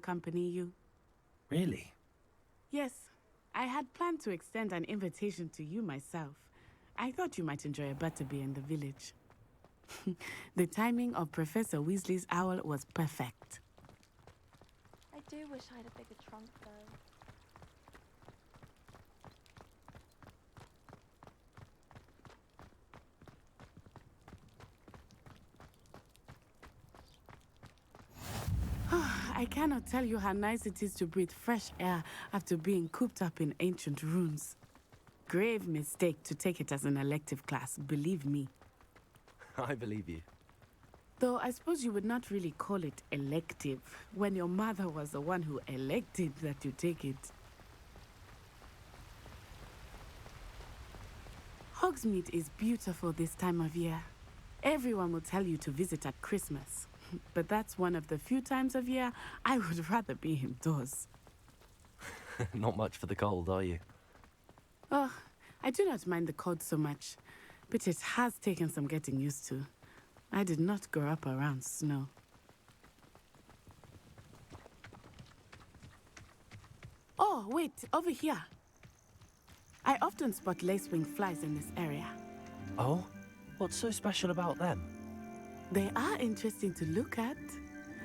accompany you. Really? Yes, I had planned to extend an invitation to you myself. I thought you might enjoy a butterbeer in the village. The timing of Professor Weasley's owl was perfect. I do wish I had a bigger trunk, though. I cannot tell you how nice it is to breathe fresh air after being cooped up in ancient ruins. Grave mistake to take it as an elective class, believe me. I believe you. Though I suppose you would not really call it elective when your mother was the one who elected that you take it. Hogsmeade is beautiful this time of year. Everyone will tell you to visit at Christmas. But that's one of the few times of year I would rather be indoors. Not much for the cold, are you? Oh, I do not mind the cold so much, but it has taken some getting used to. I did not grow up around snow. Oh, wait, over here. I often spot lacewing flies in this area. Oh? What's so special about them? They are interesting to look at,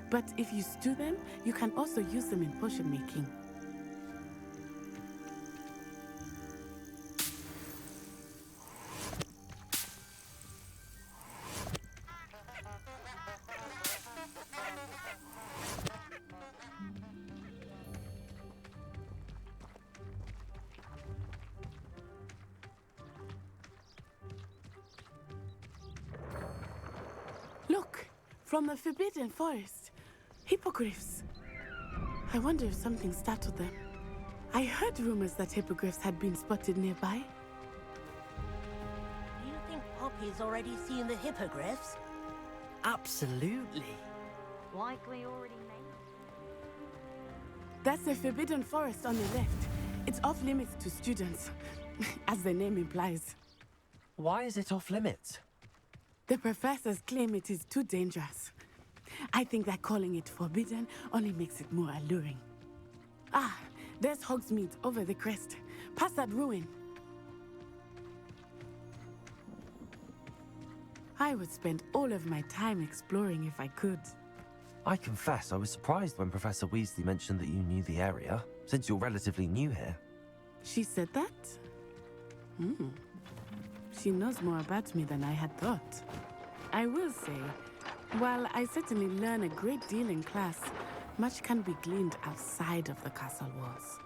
but if you stew them, you can also use them in potion making. Look, from the Forbidden Forest. Hippogriffs. I wonder if something startled them. I heard rumors that hippogriffs had been spotted nearby. Do you think Poppy's already seen the hippogriffs? Absolutely. Likely already made. That's the Forbidden Forest on the left. It's off limits to students, as the name implies. Why is it off limits? The professors claim it is too dangerous. I think that calling it forbidden only makes it more alluring. Ah, there's Hogsmeade over the crest. Past that ruin. I would spend all of my time exploring if I could. I confess I was surprised when Professor Weasley mentioned that you knew the area, since you're relatively new here. She said that? She knows more about me than I had thought. I will say, while I certainly learn a great deal in class, much can be gleaned outside of the castle walls.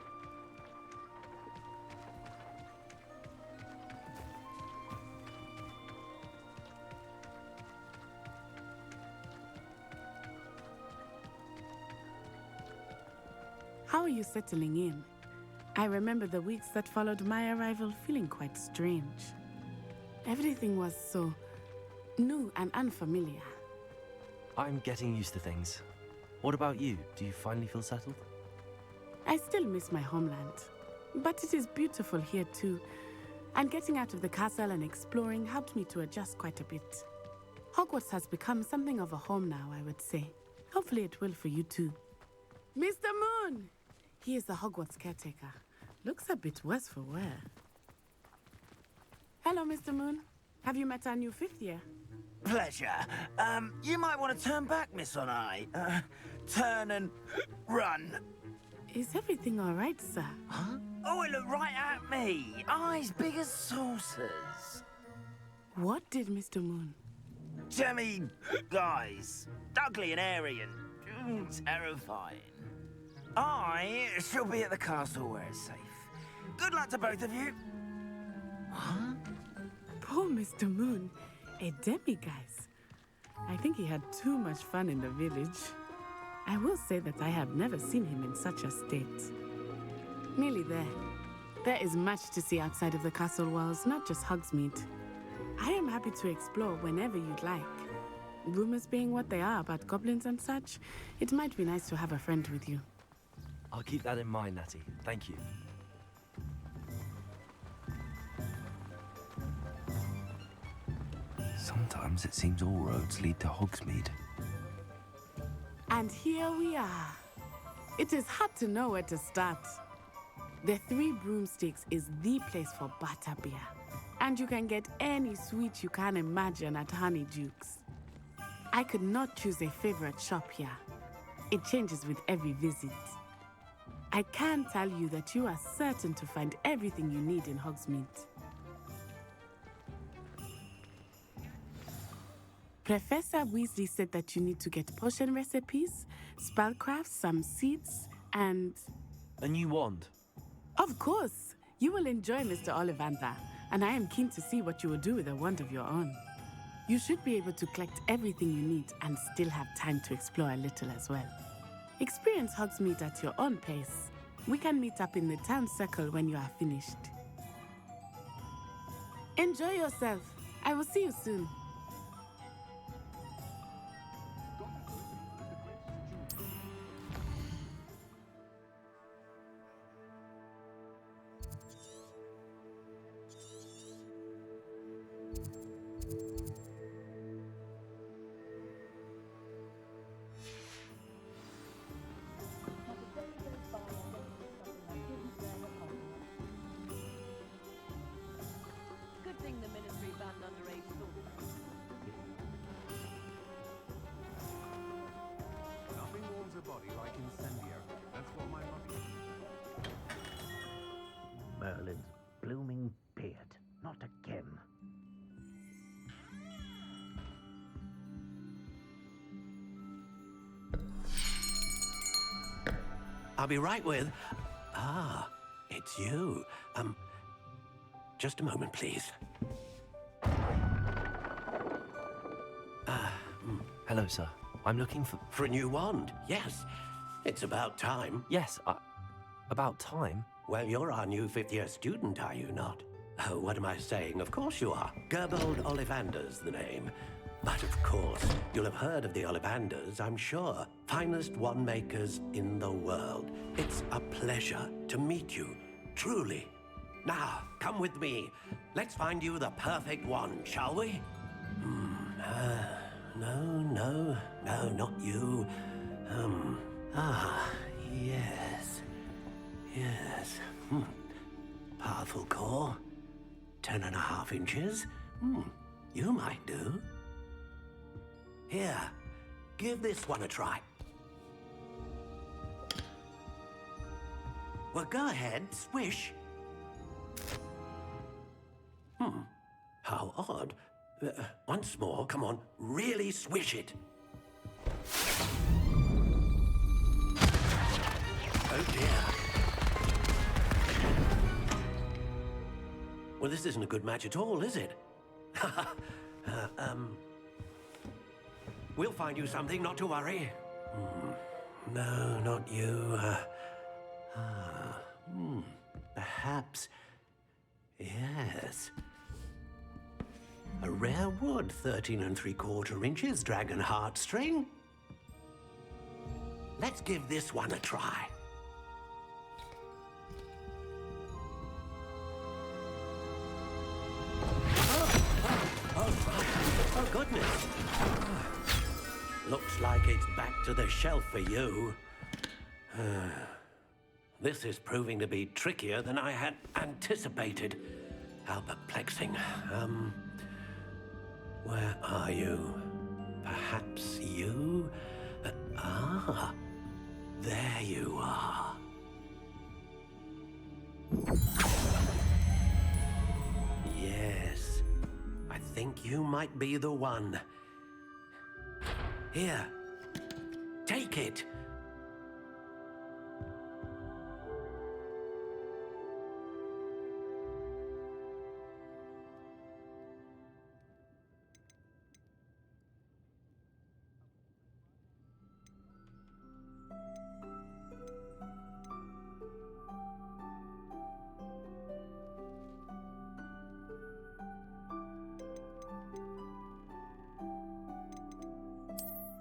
How are you settling in? I remember the weeks that followed my arrival feeling quite strange. Everything was so new and unfamiliar. I'm getting used to things. What about you? Do you finally feel settled? I still miss my homeland, but it is beautiful here too. And getting out of the castle and exploring helped me to adjust quite a bit. Hogwarts has become something of a home now, I would say. Hopefully it will for you too. Mr. Moon! He is the Hogwarts caretaker. Looks a bit worse for wear. Hello, Mr. Moon. Have you met our new fifth year? Pleasure. You might want to turn back, Miss Onai. Turn and run. Is everything all right, sir? Huh? Oh, it looked right at me. Eyes big as saucers. What did Mr. Moon? Jemmy guys. Ugly and airy and terrifying. I shall be at the castle where it's safe. Good luck to both of you. Huh? Poor Mr. Moon. A demiguise. I think he had too much fun in the village. I will say that I have never seen him in such a state. Nearly there. There is much to see outside of the castle walls, not just Hogsmeade. I am happy to explore whenever you'd like. Rumors being what they are about goblins and such, it might be nice to have a friend with you. I'll keep that in mind, Natty. Thank you. Sometimes it seems all roads lead to Hogsmeade. And here we are. It is hard to know where to start. The Three Broomsticks is the place for butterbeer, and you can get any sweet you can imagine at Honeydukes. I could not choose a favorite shop here. It changes with every visit. I can tell you that you are certain to find everything you need in Hogsmeade. Professor Weasley said that you need to get potion recipes, spellcrafts, some seeds, and... A new wand. Of course! You will enjoy Mr. Ollivander, and I am keen to see what you will do with a wand of your own. You should be able to collect everything you need and still have time to explore a little as well. Experience Hogsmeade at your own pace. We can meet up in the town circle when you are finished. Enjoy yourself. I will see you soon. Good thing the Ministry banned underage schools. Nothing warms a body like incendiary. That's what my mother... Merlin's blooming beard. Not again. I'll be right with... Ah, it's you. Just a moment, please. Hello, sir. I'm looking for... For a new wand, yes. It's about time. Yes, about time. Well, you're our new fifth-year student, are you not? Oh, what am I saying? Of course you are. Gerbold Ollivander's the name. But of course, you'll have heard of the Ollivanders, I'm sure. Finest wand makers in the world. It's a pleasure to meet you, truly. Now, come with me. Let's find you the perfect wand, shall we? No, not you. Yes. Powerful core. 10.5 inches. You might do. Here, give this one a try. Well, go ahead, swish. How odd. Once more, come on, really swish it. Oh dear. Well, this isn't a good match at all, is it? We'll find you something, not to worry. No, not you. Perhaps. Yes. A rare wood, 13 3/4 inches, dragon heartstring. Let's give this one a try. Oh, goodness. Looks like it's back to the shelf for you. This is proving to be trickier than I had anticipated. How perplexing. Where are you? Perhaps you? There you are. Yes, I think you might be the one. Here, take it.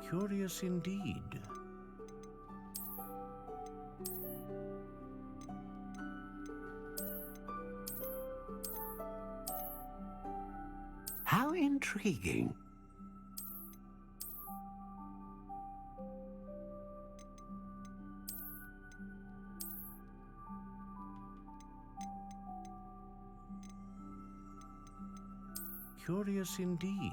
Curious indeed. How intriguing. Curious indeed.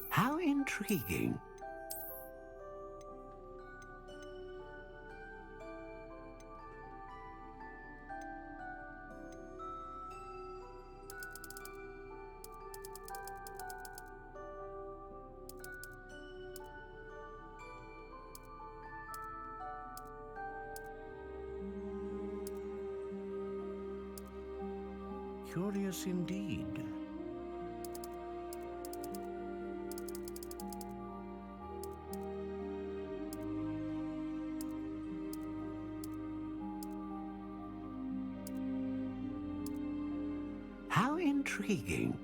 How intriguing. Curious indeed. How intriguing.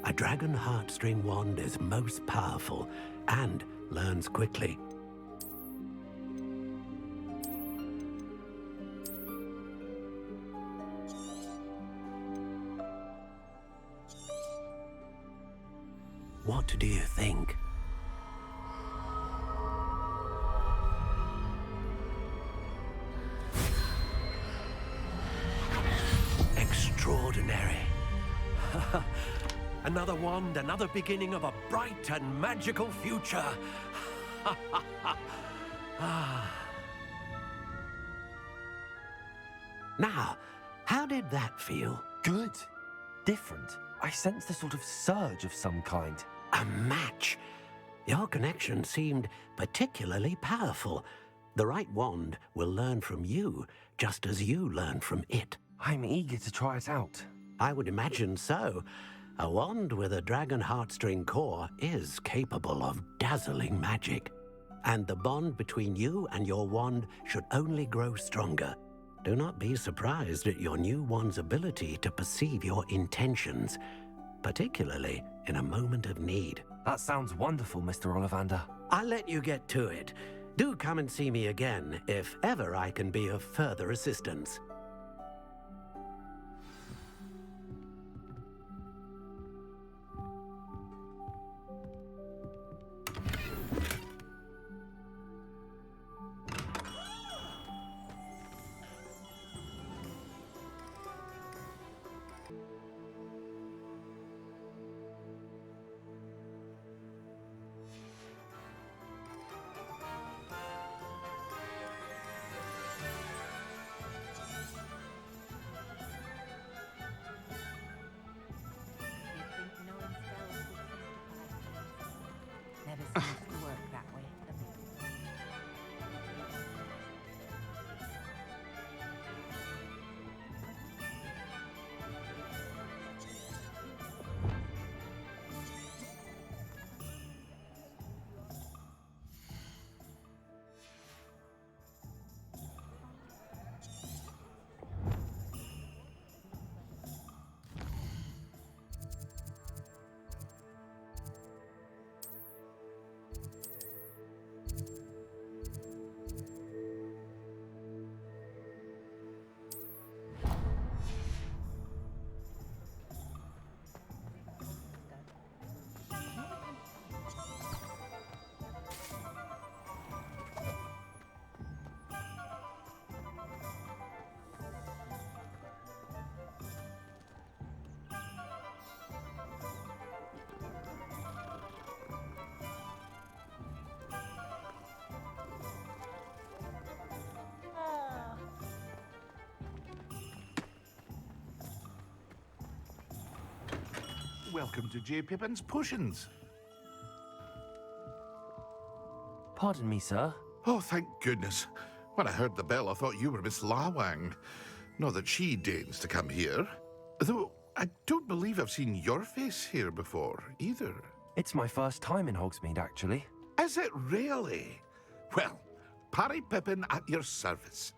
A dragon heartstring wand is most powerful and learns quickly. What do you think? Extraordinary. Another wand, another beginning of a bright and magical future. Now, how did that feel? Good. Different. I sensed a sort of surge of some kind. A match. Your connection seemed particularly powerful. The right wand will learn from you, just as you learn from it. I'm eager to try it out. I would imagine so. A wand with a dragon heartstring core is capable of dazzling magic. And the bond between you and your wand should only grow stronger. Do not be surprised at your new wand's ability to perceive your intentions, particularly in a moment of need. That sounds wonderful, Mr. Ollivander. I'll let you get to it. Do come and see me again if ever I can be of further assistance. Never seems to work that way. Welcome to J. Pippin's Potions. Pardon me, sir. Oh, thank goodness. When I heard the bell, I thought you were Miss Lawang. Not that she deigns to come here. Though I don't believe I've seen your face here before, either. It's my first time in Hogsmeade, actually. Is it really? Well, Parry Pippin at your service.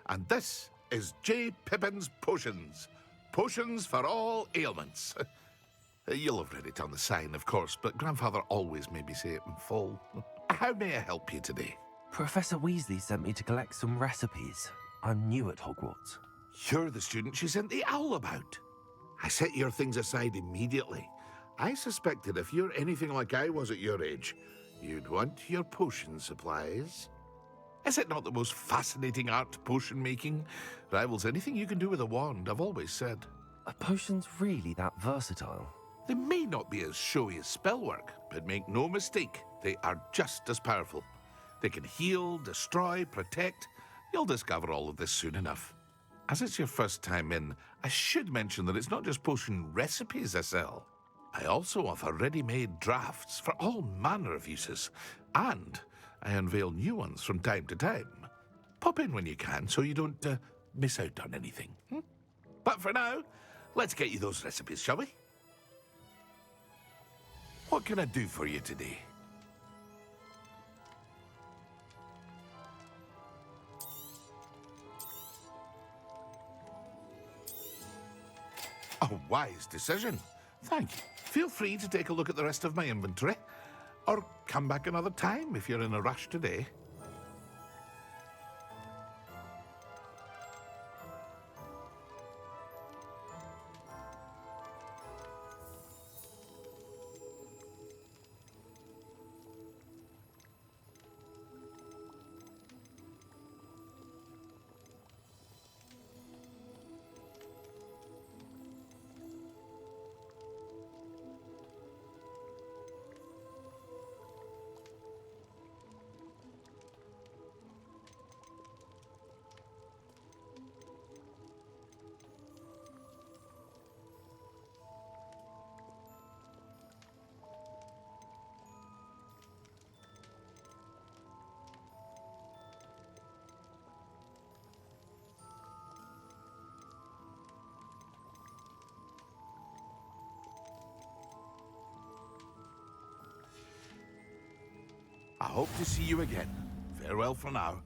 And this is J. Pippin's Potions. Potions for all ailments. You'll have read it on the sign, of course, but Grandfather always made me say it in full. How may I help you today? Professor Weasley sent me to collect some recipes. I'm new at Hogwarts. You're the student she sent the owl about. I set your things aside immediately. I suspected if you're anything like I was at your age, you'd want your potion supplies. Is it not the most fascinating art, potion making? Rivals anything you can do with a wand, I've always said. Are potions really that versatile? They may not be as showy as spellwork, but make no mistake, they are just as powerful. They can heal, destroy, protect. You'll discover all of this soon enough. As it's your first time in, I should mention that it's not just potion recipes I sell. I also offer ready-made drafts for all manner of uses, and I unveil new ones from time to time. Pop in when you can so you don't miss out on anything. But for now, let's get you those recipes, shall we? What can I do for you today? A wise decision. Thank you. Feel free to take a look at the rest of my inventory, or come back another time if you're in a rush today. I hope to see you again. Farewell for now.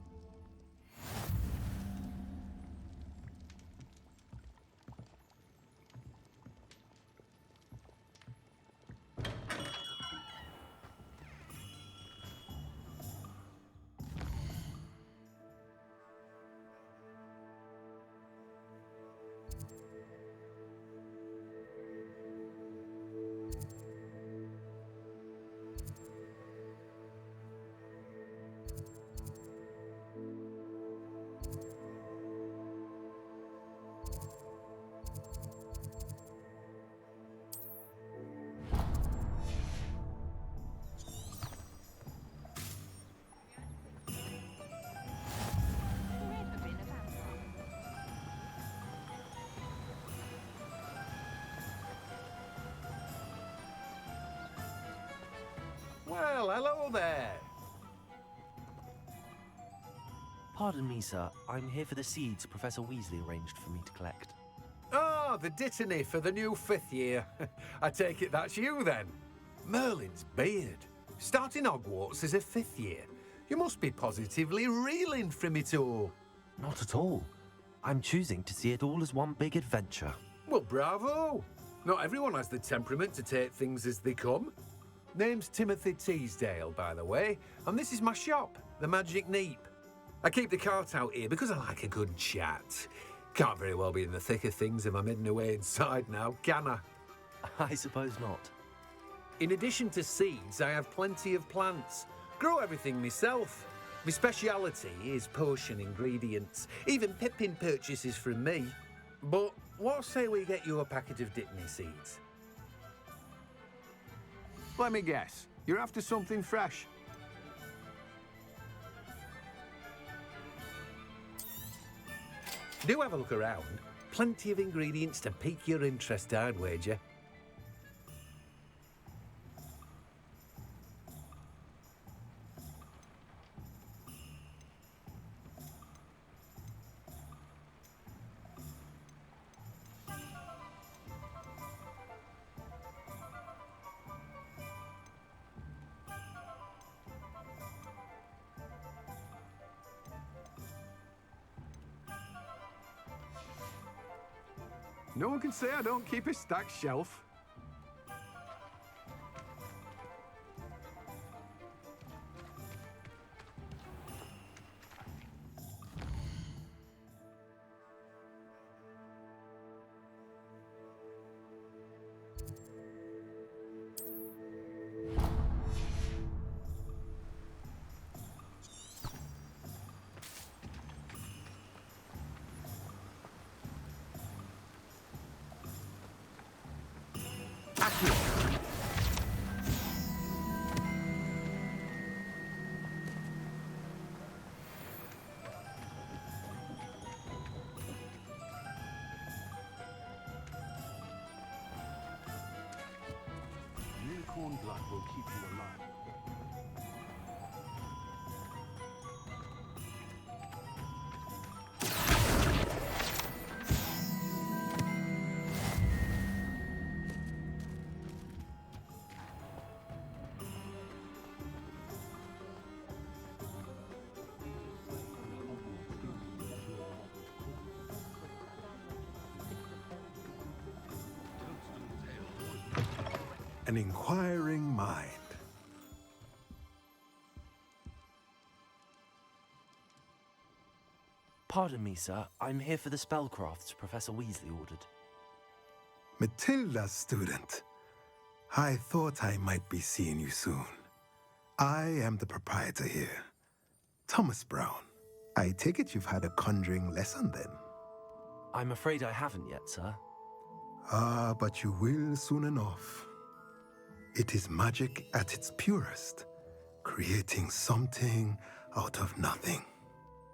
Well, hello there. Pardon me, sir. I'm here for the seeds Professor Weasley arranged for me to collect. Oh, the dittany for the new 5th year. I take it that's you then. Merlin's beard. Starting Hogwarts as a 5th year. You must be positively reeling from it all. Not at all. I'm choosing to see it all as one big adventure. Well, bravo. Not everyone has the temperament to take things as they come. Name's Timothy Teasdale, by the way, and this is my shop, the Magic Neep. I keep the cart out here because I like a good chat. Can't very well be in the thick of things if I'm hidden away inside now, can I? I suppose not. In addition to seeds, I have plenty of plants. Grow everything myself. My speciality is potion ingredients. Even Pippin purchases from me. But what say we get you a packet of Dittany seeds? Let me guess. You're after something fresh. Do have a look around. Plenty of ingredients to pique your interest, I'd wager. No one can say I don't keep a stacked shelf. cornblood will keep you alive. An inquiring mind. Pardon me, sir. I'm here for the spellcrafts Professor Weasley ordered. Matilda's student. I thought I might be seeing you soon. I am the proprietor here, Thomas Brown. I take it you've had a conjuring lesson then? I'm afraid I haven't yet, sir. Ah, but you will soon enough. It is magic at its purest, creating something out of nothing.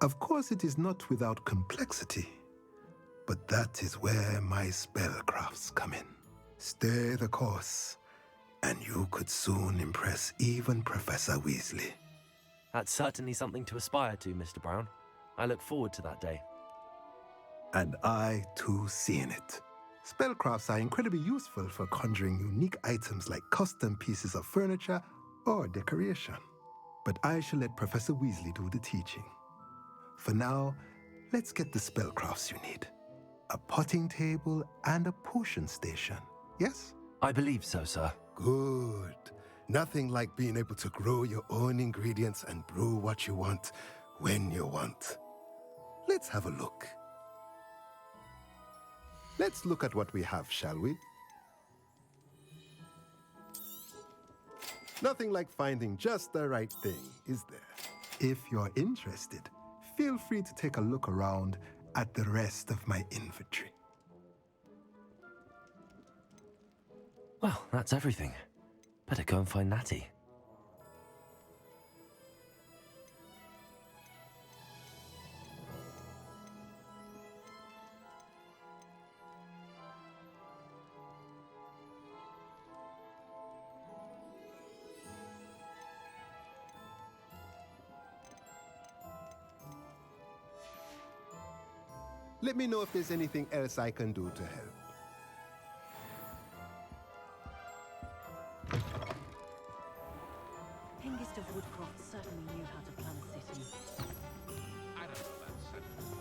Of course, it is not without complexity, but that is where my spellcrafts come in. Stay the course, and you could soon impress even Professor Weasley. That's certainly something to aspire to, Mr. Brown. I look forward to that day. And I, too, seeing it. Spellcrafts are incredibly useful for conjuring unique items like custom pieces of furniture or decoration. But I shall let Professor Weasley do the teaching. For now, let's get the spellcrafts you need. A potting table and a potion station, yes? I believe so, sir. Good. Nothing like being able to grow your own ingredients and brew what you want when you want. Let's have a look. Let's look at what we have, shall we? Nothing like finding just the right thing, is there? If you're interested, feel free to take a look around at the rest of my inventory. Well, that's everything. Better go and find Natty. Let me know if there's anything else I can do to help. Hengist of Woodcroft certainly knew how to plan a city. I don't know that sentence.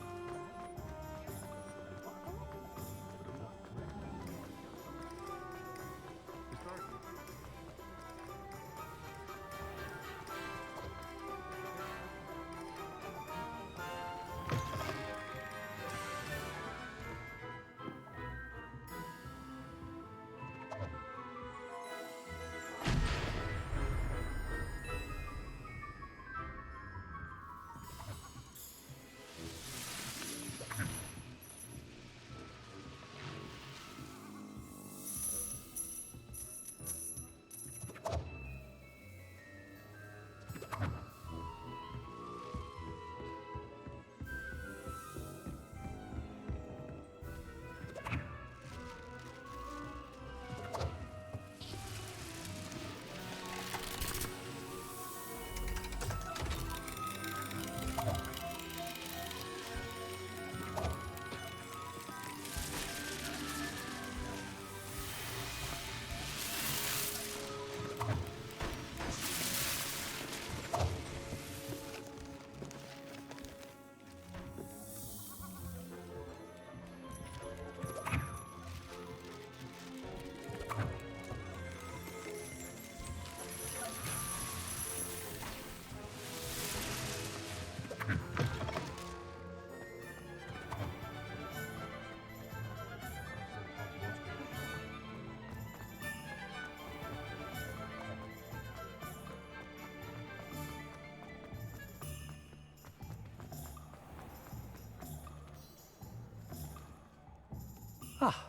Ah,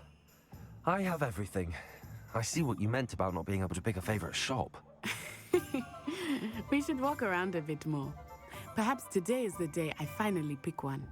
I have everything. I see what you meant about not being able to pick a favorite shop. We should walk around a bit more. Perhaps today is the day I finally pick one.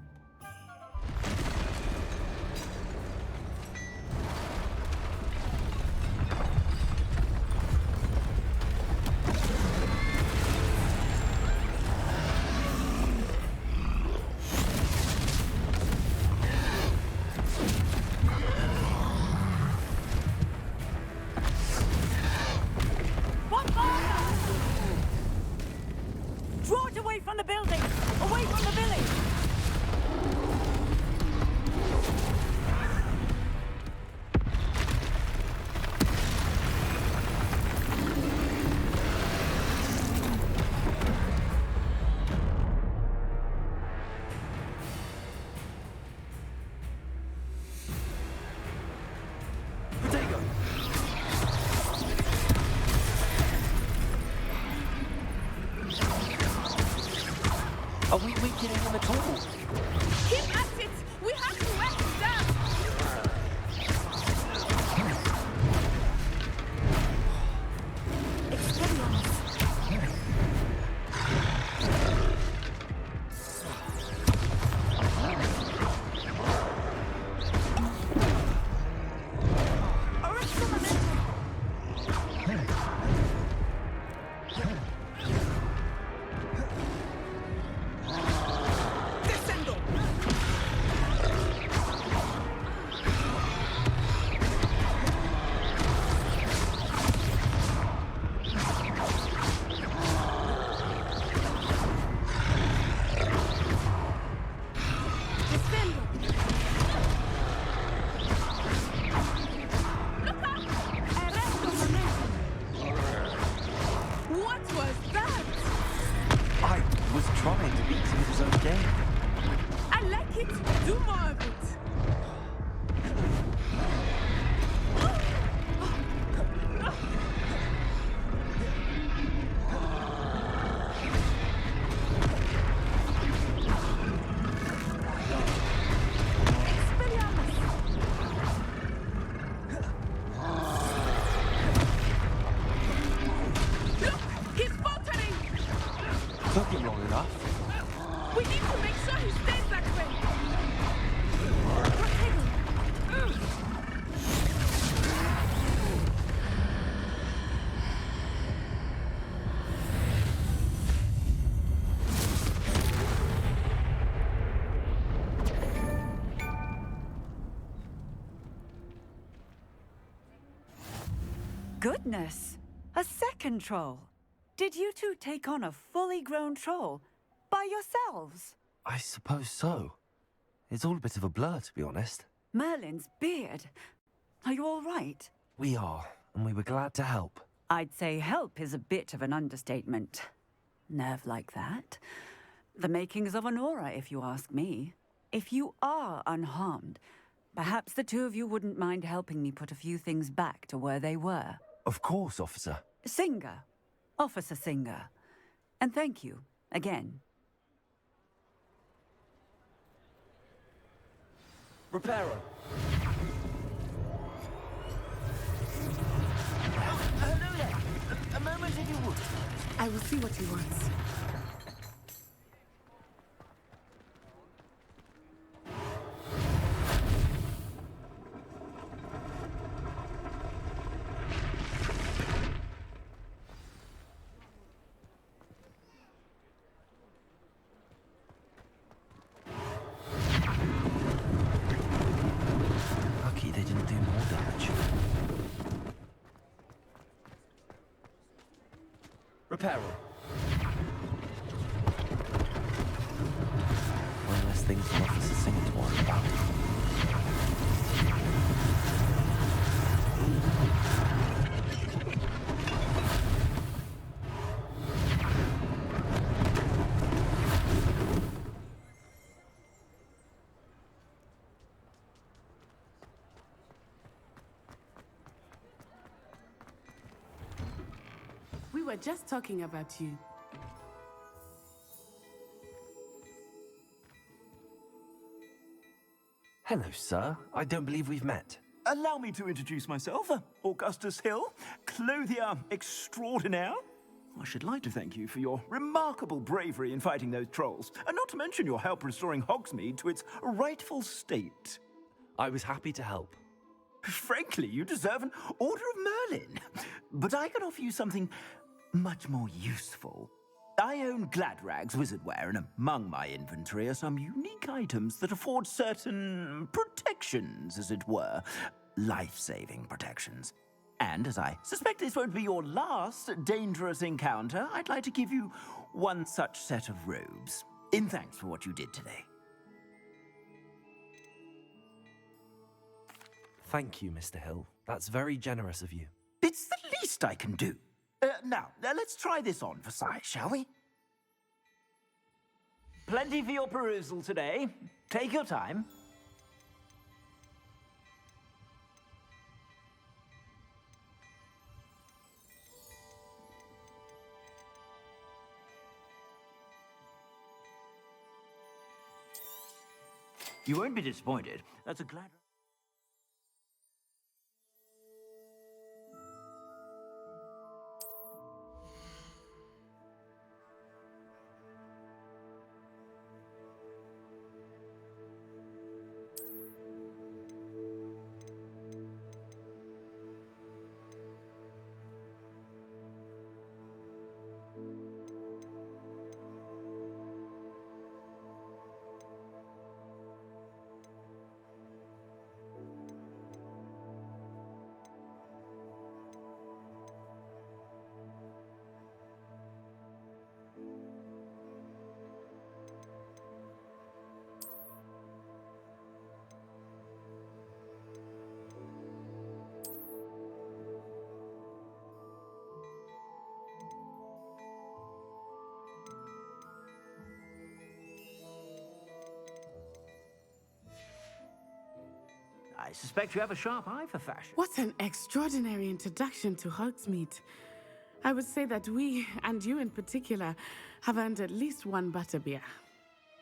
from the building! Away from the village! Potato! Are we weakening him at all? Keep at it! We have to wear him down! What was that? I was trying to beat him at his own game. I like it. Do more of it. He's faltering! Took him long enough. We need to make sure he stays that way. Goodness! A second troll! Did you two take on a fully grown troll by yourselves? I suppose so. It's all a bit of a blur, to be honest. Merlin's beard. Are you all right? We are, and we were glad to help. I'd say help is a bit of an understatement. Nerve like that. The makings of an aura, if you ask me. If you are unharmed, perhaps the two of you wouldn't mind helping me put a few things back to where they were. Of course, officer. Singer. Officer Singer. And thank you, again. Repairer. Hello there. A moment if you would. I will see what he wants. Lucky they didn't do more damage. Repairer. One less thing for Officer Singer to worry about. We were just talking about you. Hello, sir. I don't believe we've met. Allow me to introduce myself, Augustus Hill, clothier extraordinaire. I should like to thank you for your remarkable bravery in fighting those trolls, and not to mention your help restoring Hogsmeade to its rightful state. I was happy to help. Frankly, you deserve an Order of Merlin. But I can offer you something much more useful. I own Gladrag's wizardware, and among my inventory are some unique items that afford certain protections, as it were. Life-saving protections. And as I suspect this won't be your last dangerous encounter, I'd like to give you one such set of robes, in thanks for what you did today. Thank you, Mr. Hill. That's very generous of you. It's the least I can do. Now, let's try this on for size, shall we? Plenty for your perusal today. Take your time. You won't be disappointed. That's a glad... I suspect you have a sharp eye for fashion. What an extraordinary introduction to Hogsmeade. I would say that we, and you in particular, have earned at least one butterbeer.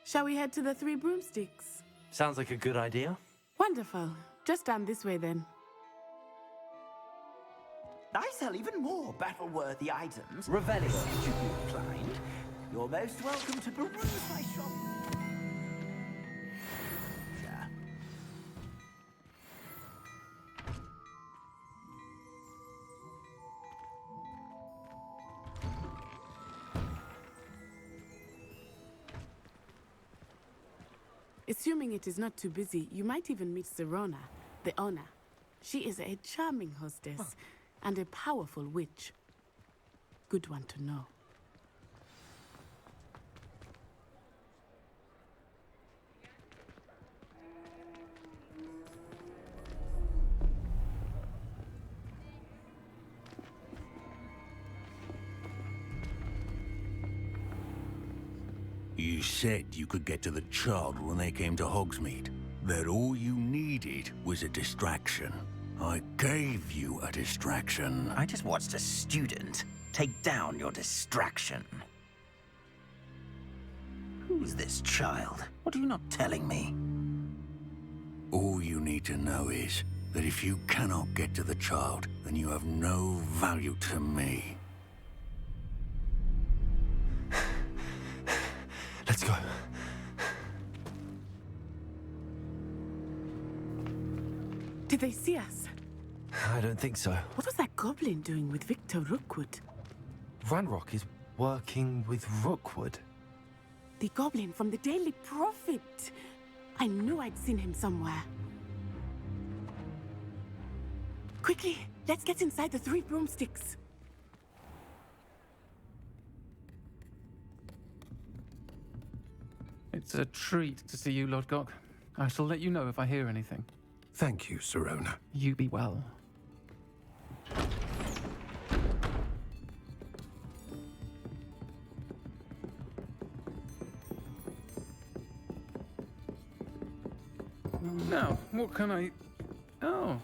Shall we head to the Three Broomsticks? Sounds like a good idea. Wonderful. Just down this way then. I sell even more battle-worthy items. Revelio, should you be inclined. You're most welcome to peruse my shop. Assuming it is not too busy, you might even meet Serona, the owner. She is a charming hostess and a powerful witch. Good one to know. You said you could get to the child when they came to Hogsmeade. That all you needed was a distraction. I gave you a distraction. I just watched a student take down your distraction. Who's this child? What are you not telling me? All you need to know is that if you cannot get to the child, then you have no value to me. Let's go. Did they see us? I don't think so. What was that goblin doing with Victor Rookwood? Ranrock is working with Rookwood. The goblin from the Daily Prophet. I knew I'd seen him somewhere. Quickly, let's get inside the Three Broomsticks. It's a treat to see you, Lodgok. I shall let you know if I hear anything. Thank you, Serona. You be well. Now, what can I... Oh,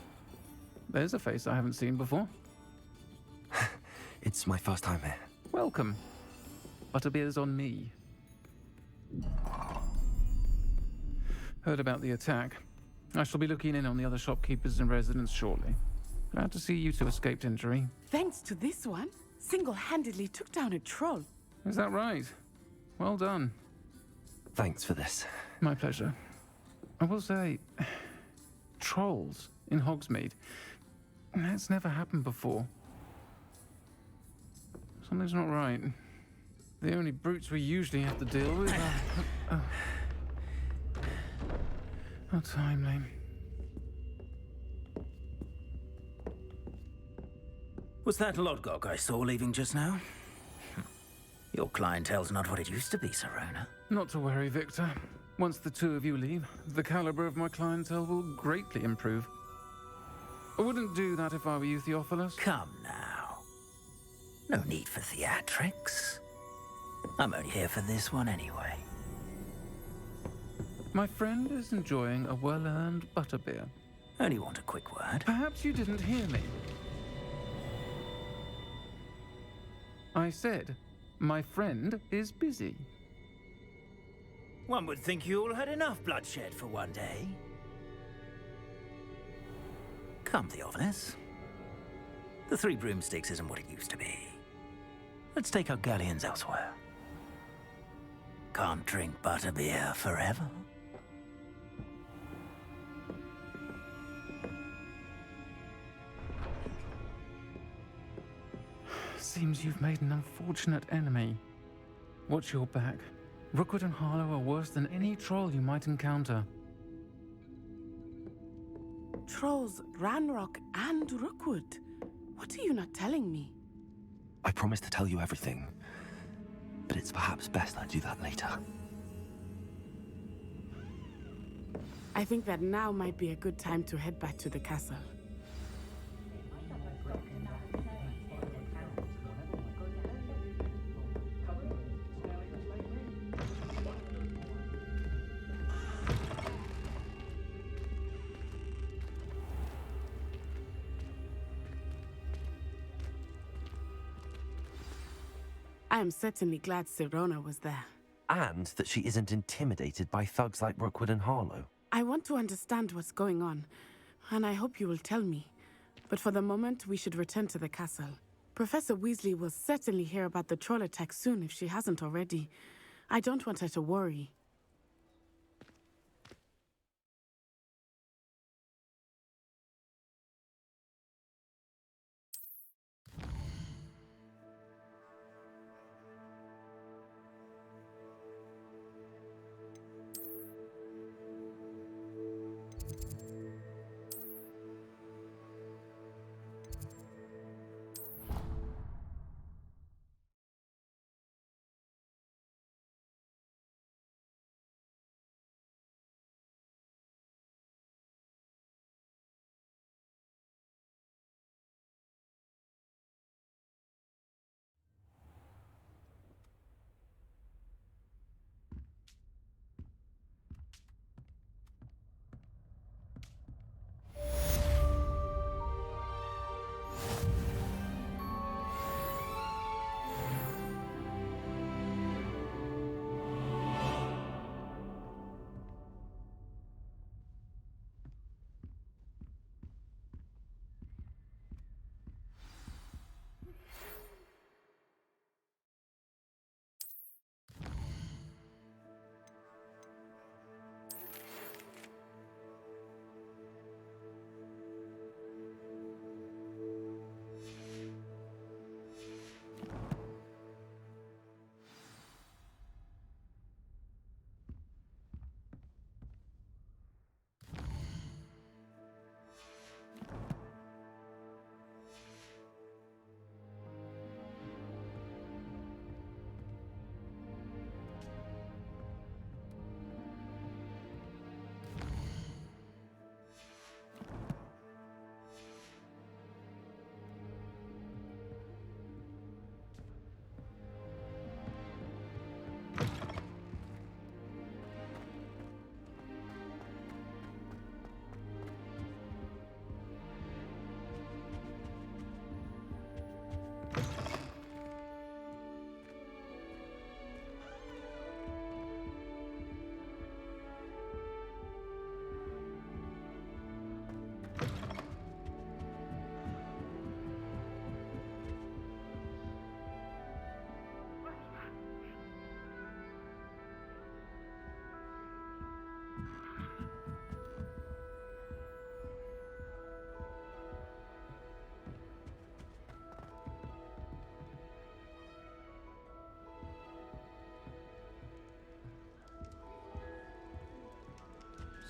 there's a face I haven't seen before. It's my first time here. Welcome. Butterbeer's on me. Heard about the attack. I shall be looking in on the other shopkeepers and residents shortly. Glad to see you two escaped injury. Thanks to this one, single-handedly took down a troll. Is that right? Well done. Thanks for this. My pleasure. I will say, trolls in Hogsmeade. That's never happened before. Something's not right. The only brutes we usually have to deal with are... How timely. Was that Lodgok I saw leaving just now? Your clientele's not what it used to be, Sirona. Not to worry, Victor. Once the two of you leave, the caliber of my clientele will greatly improve. I wouldn't do that if I were you, Theophilus. Come now. No need for theatrics. I'm only here for this one anyway. My friend is enjoying a well-earned butterbeer. Only want a quick word. Perhaps you didn't hear me. I said, my friend is busy. One would think you all had enough bloodshed for one day. Come, Theophilus. The Three Broomsticks isn't what it used to be. Let's take our galleons elsewhere. Can't drink butterbeer forever. Seems you've made an unfortunate enemy. Watch your back. Rookwood and Harlow are worse than any troll you might encounter. Trolls, Ranrock, and Rookwood. What are you not telling me? I promised to tell you everything, but it's perhaps best I do that later. I think that now might be a good time to head back to the castle. I am certainly glad Sirona was there. And that she isn't intimidated by thugs like Rookwood and Harlow. I want to understand what's going on, and I hope you will tell me. But for the moment, we should return to the castle. Professor Weasley will certainly hear about the troll attack soon if she hasn't already. I don't want her to worry.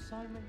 Simon.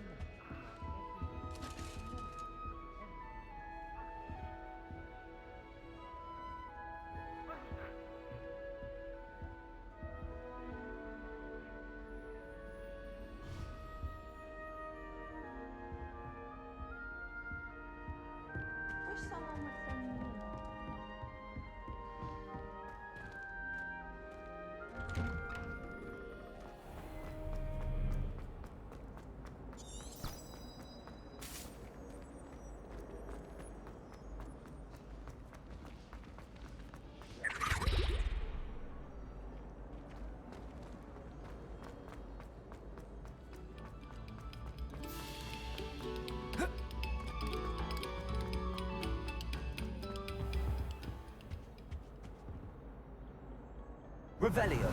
Revelio.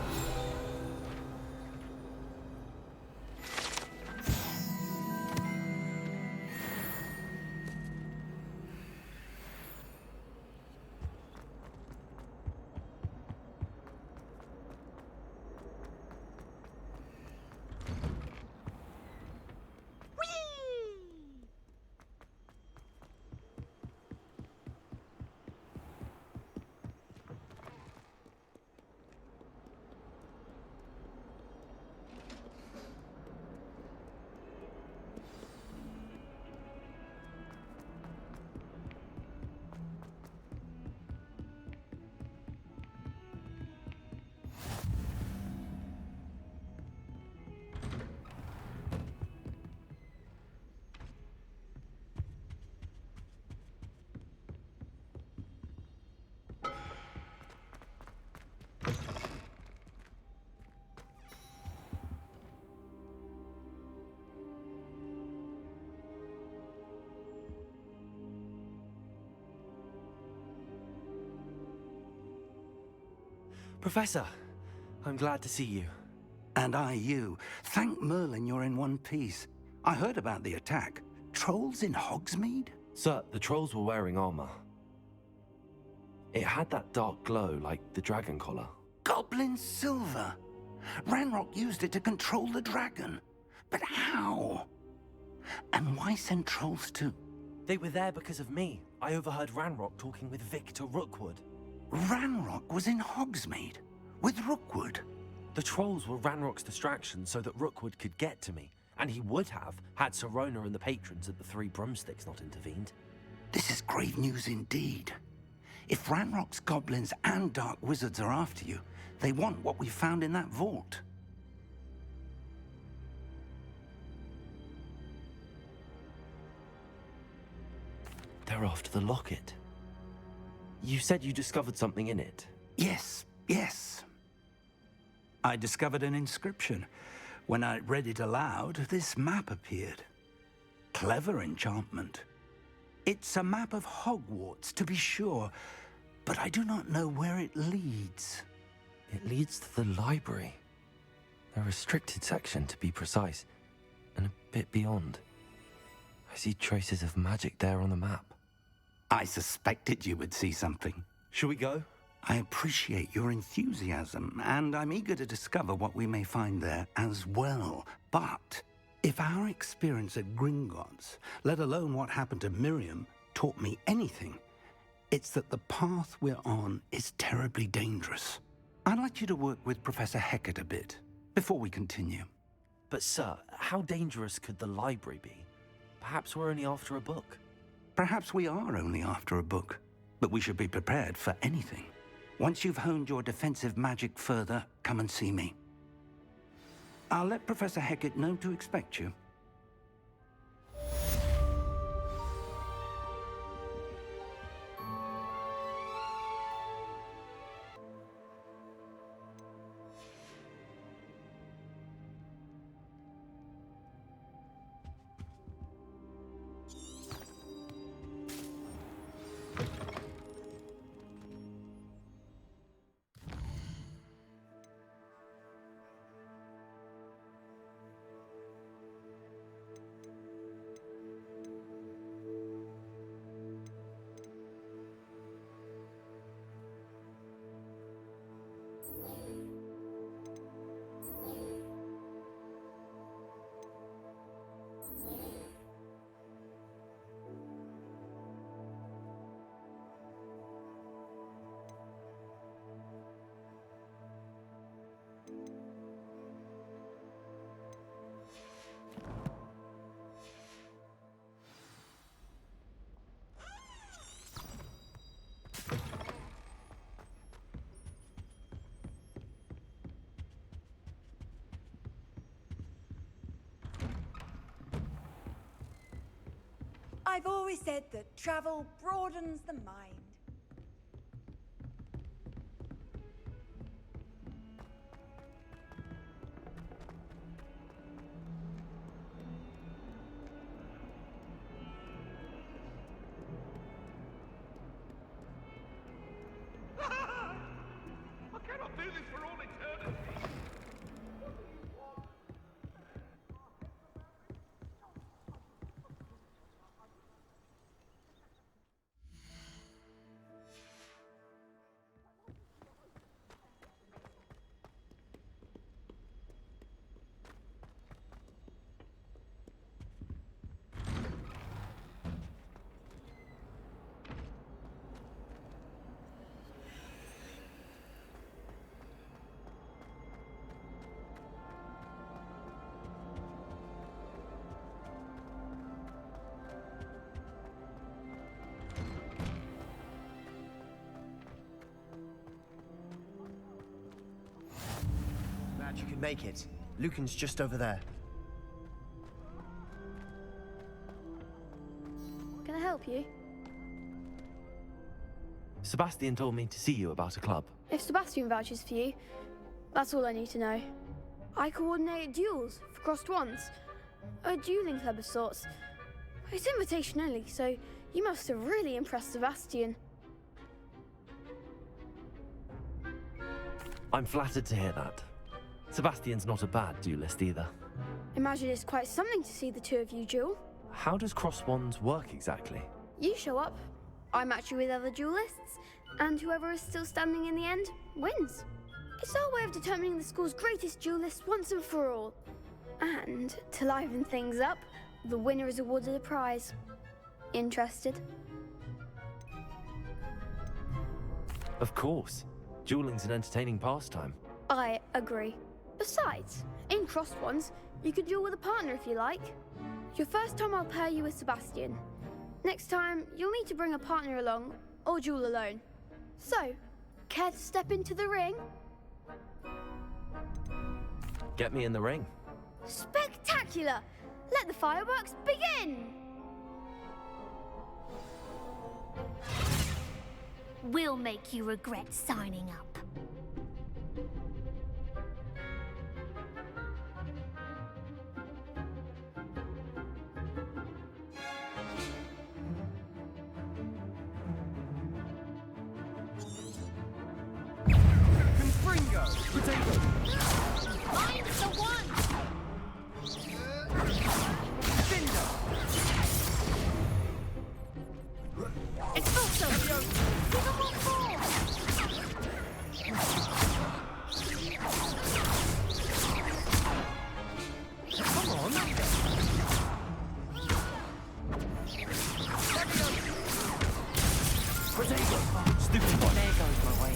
Professor, I'm glad to see you. And I you. Thank Merlin you're in one piece. I heard about the attack. Trolls in Hogsmeade? Sir, the trolls were wearing armor. It had that dark glow like the dragon collar. Goblin silver. Ranrock used it to control the dragon. But how? And why send trolls too? They were there because of me. I overheard Ranrock talking with Victor Rookwood. Ranrock was in Hogsmeade? With Rookwood? The trolls were Ranrock's distraction so that Rookwood could get to me. And he would have, had Sirona and the patrons at the Three Broomsticks not intervened. This is grave news indeed. If Ranrock's goblins and dark wizards are after you, they want what we found in that vault. They're after the locket. You said you discovered something in it. Yes. I discovered an inscription. When I read it aloud, this map appeared. Clever enchantment. It's a map of Hogwarts, to be sure, but I do not know where it leads. It leads to the library. A restricted section, to be precise, and a bit beyond. I see traces of magic there on the map. I suspected you would see something. Shall we go? I appreciate your enthusiasm, and I'm eager to discover what we may find there as well. But if our experience at Gringotts, let alone what happened to Miriam, taught me anything, it's that the path we're on is terribly dangerous. I'd like you to work with Professor Hecat a bit before we continue. But sir, how dangerous could the library be? Perhaps we're only after a book. Perhaps we are only after a book, but we should be prepared for anything. Once you've honed your defensive magic further, come and see me. I'll let Professor Hecat know to expect you. I've always said that travel broadens the mind. I cannot do this for only glad you could make it. Lucan's just over there. Can I help you? Sebastian told me to see you about a club. If Sebastian vouches for you, that's all I need to know. I coordinate duels for crossed ones. A dueling club of sorts. It's invitation only, so you must have really impressed Sebastian. I'm flattered to hear that. Sebastian's not a bad duelist either. Imagine it's quite something to see the two of you duel. How does cross wands work exactly? You show up, I match you with other duelists, and whoever is still standing in the end wins. It's our way of determining the school's greatest duelist once and for all. And to liven things up, the winner is awarded a prize. Interested? Of course. Dueling's an entertaining pastime. I agree. Besides, in crossed ones, you could duel with a partner if you like. Your first time I'll pair you with Sebastian. Next time, you'll need to bring a partner along, or duel alone. So, care to step into the ring? Get me in the ring. Spectacular! Let the fireworks begin! We'll make you regret signing up. Confringo! Potato! I'm the one! It's also give them one more! Come on! Potato! Stupid one. There goes my way.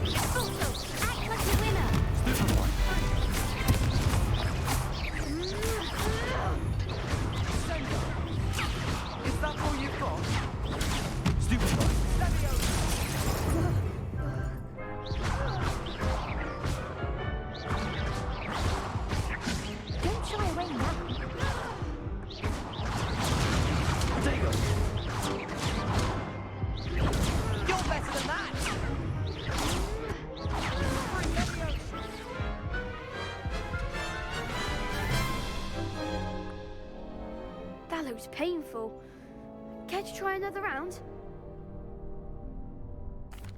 It's also act like a winner! Stupid one. Is that all you've got? Stupid one. Don't shy away now. Potato. You're better than that! That looks painful. Care to try another round?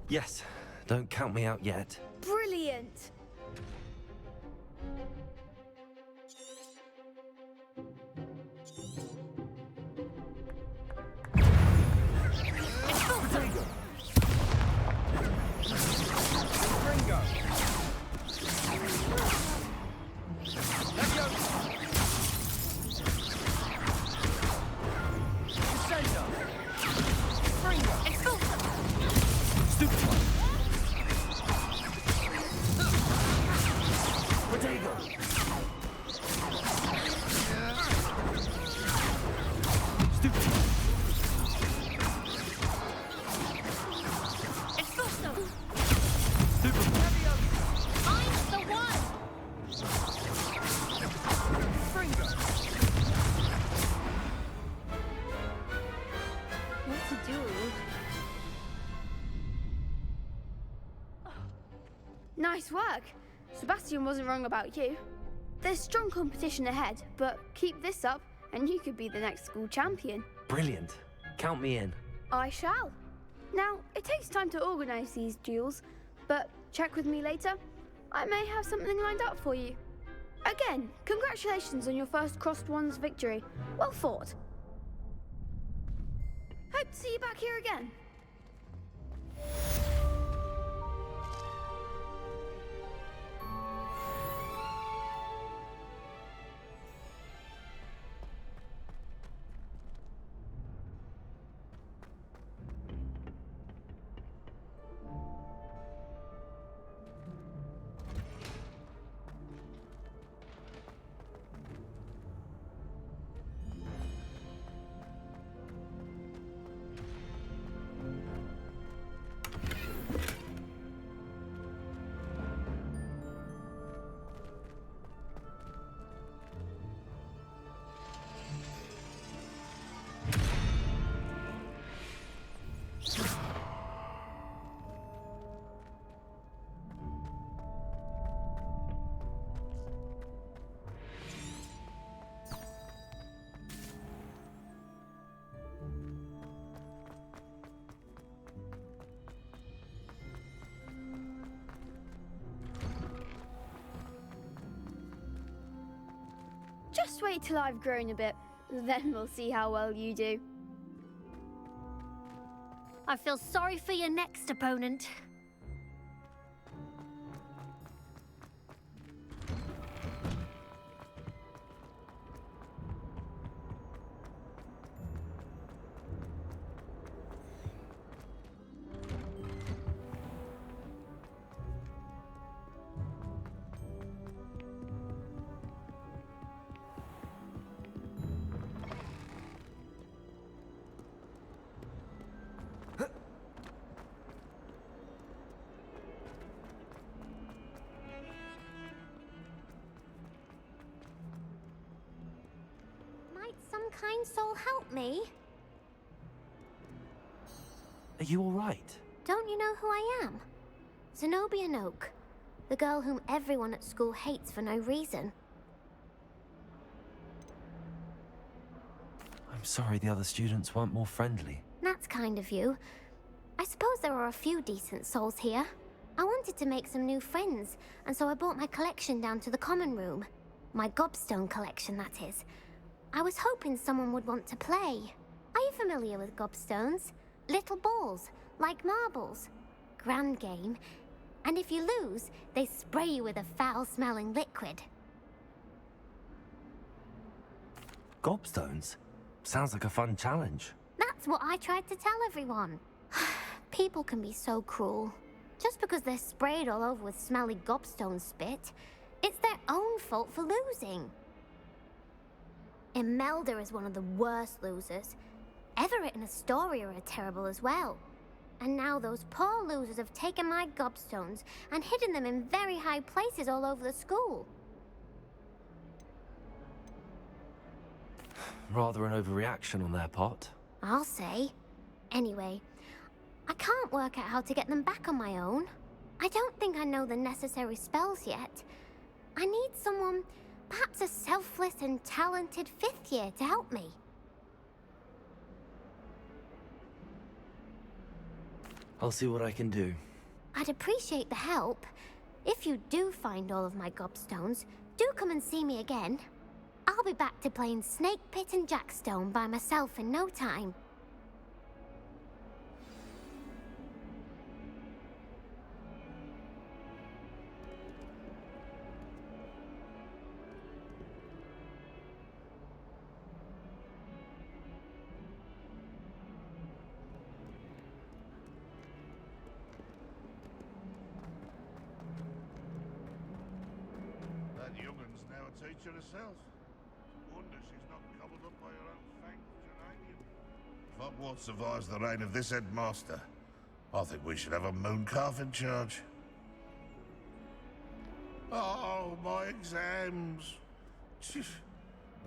Yes. Don't count me out yet. Brilliant! Potato! Confringo! Leviosa! Descendo! Confringo! Expulso! Stupid one. Potato! Stupid one. Expulso! Stupid one. I'm the one! Confringo! What to do? Nice work. Sebastian wasn't wrong about you. There's strong competition ahead, but keep this up and you could be the next school champion. Brilliant. Count me in. I shall. Now, it takes time to organise these duels, but check with me later. I may have something lined up for you. Again, congratulations on your first crossed ones victory. Well fought. Hope to see you back here again. Just wait till I've grown a bit. Then we'll see how well you do. I feel sorry for your next opponent. Might some kind soul help me? Are you all right? Don't you know who I am? Zenobia Noak, the girl whom everyone at school hates for no reason. I'm sorry the other students weren't more friendly. That's kind of you. I suppose there are a few decent souls here. I wanted to make some new friends, and so I brought my collection down to the common room. My gobstone collection, that is. I was hoping someone would want to play. Are you familiar with gobstones? Little balls, like marbles. Grand game. And if you lose, they spray you with a foul-smelling liquid. Gobstones? Sounds like a fun challenge. That's what I tried to tell everyone. People can be so cruel. Just because they're sprayed all over with smelly gobstone spit, it's their own fault for losing. Imelda is one of the worst losers. Everett and Astoria are terrible as well. And now those poor losers have taken my gobstones and hidden them in very high places all over the school. Rather an overreaction on their part. I'll say. Anyway, I can't work out how to get them back on my own. I don't think I know the necessary spells yet. I need someone, perhaps a selfless and talented 5th year to help me. I'll see what I can do. I'd appreciate the help. If you do find all of my gobstones, do come and see me again. I'll be back to playing Snake Pit and Jackstone by myself in no time. That youngun's now a teacher herself. Wonder she's not cobbled up by her own fanged geranium. If Hogwarts survives the reign of this headmaster, I think we should have a mooncalf in charge. Oh, my exams.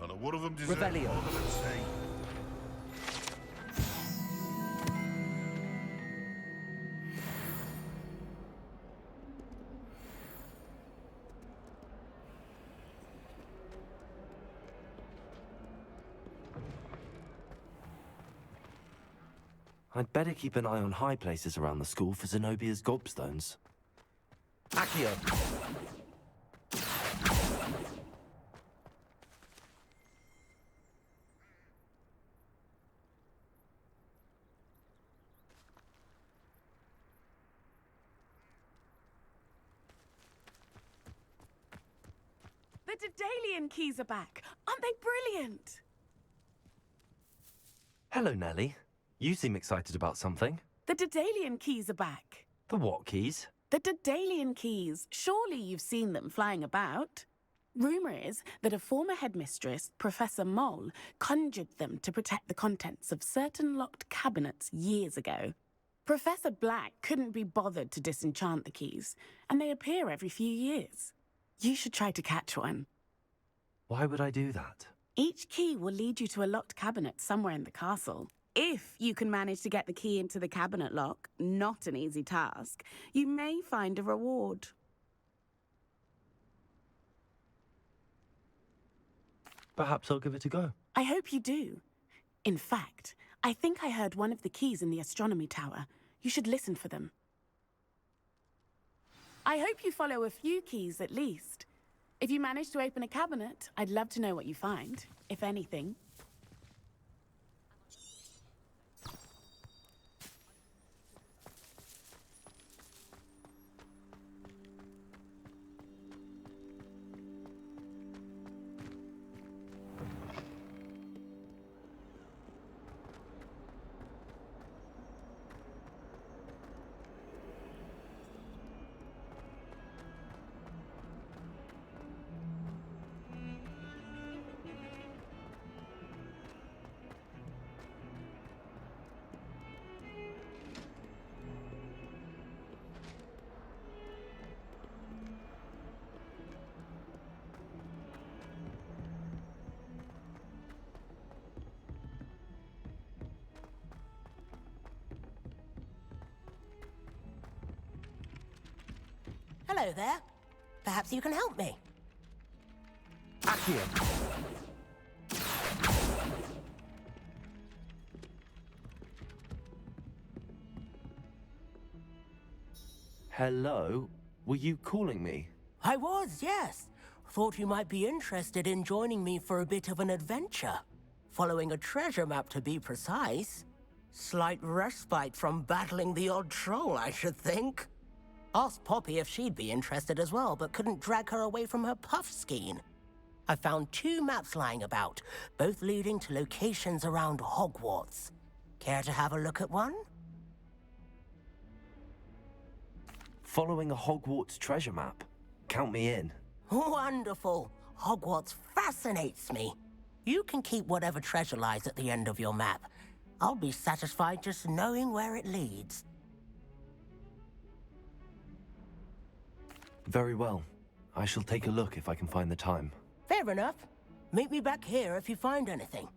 Not a one of them deserves Revelio. more than a C. I'd better keep an eye on high places around the school for Zenobia's gobstones. Accio! The Daedalian keys are back. Aren't they brilliant? Hello, Nellie. You seem excited about something. The Daedalian keys are back. The what keys? The Daedalian keys. Surely you've seen them flying about. Rumour is that a former headmistress, Professor Moll, conjured them to protect the contents of certain locked cabinets years ago. Professor Black couldn't be bothered to disenchant the keys, and they appear every few years. You should try to catch one. Why would I do that? Each key will lead you to a locked cabinet somewhere in the castle. If you can manage to get the key into the cabinet lock, not an easy task, you may find a reward. Perhaps I'll give it a go. I hope you do. In fact, I think I heard one of the keys in the astronomy tower. You should listen for them. I hope you follow a few keys at least. If you manage to open a cabinet, I'd love to know what you find, if anything. Hello there. Perhaps you can help me. Accio. Hello? Were you calling me? I was, yes. Thought you might be interested in joining me for a bit of an adventure. Following a treasure map, to be precise. Slight respite from battling the odd troll, I should think. Asked Poppy if she'd be interested as well, but couldn't drag her away from her puff skein. I found 2 maps lying about, both leading to locations around Hogwarts. Care to have a look at one? Following a Hogwarts treasure map? Count me in. Wonderful. Hogwarts fascinates me. You can keep whatever treasure lies at the end of your map. I'll be satisfied just knowing where it leads. Very well. I shall take a look if I can find the time. Fair enough. Meet me back here if you find anything.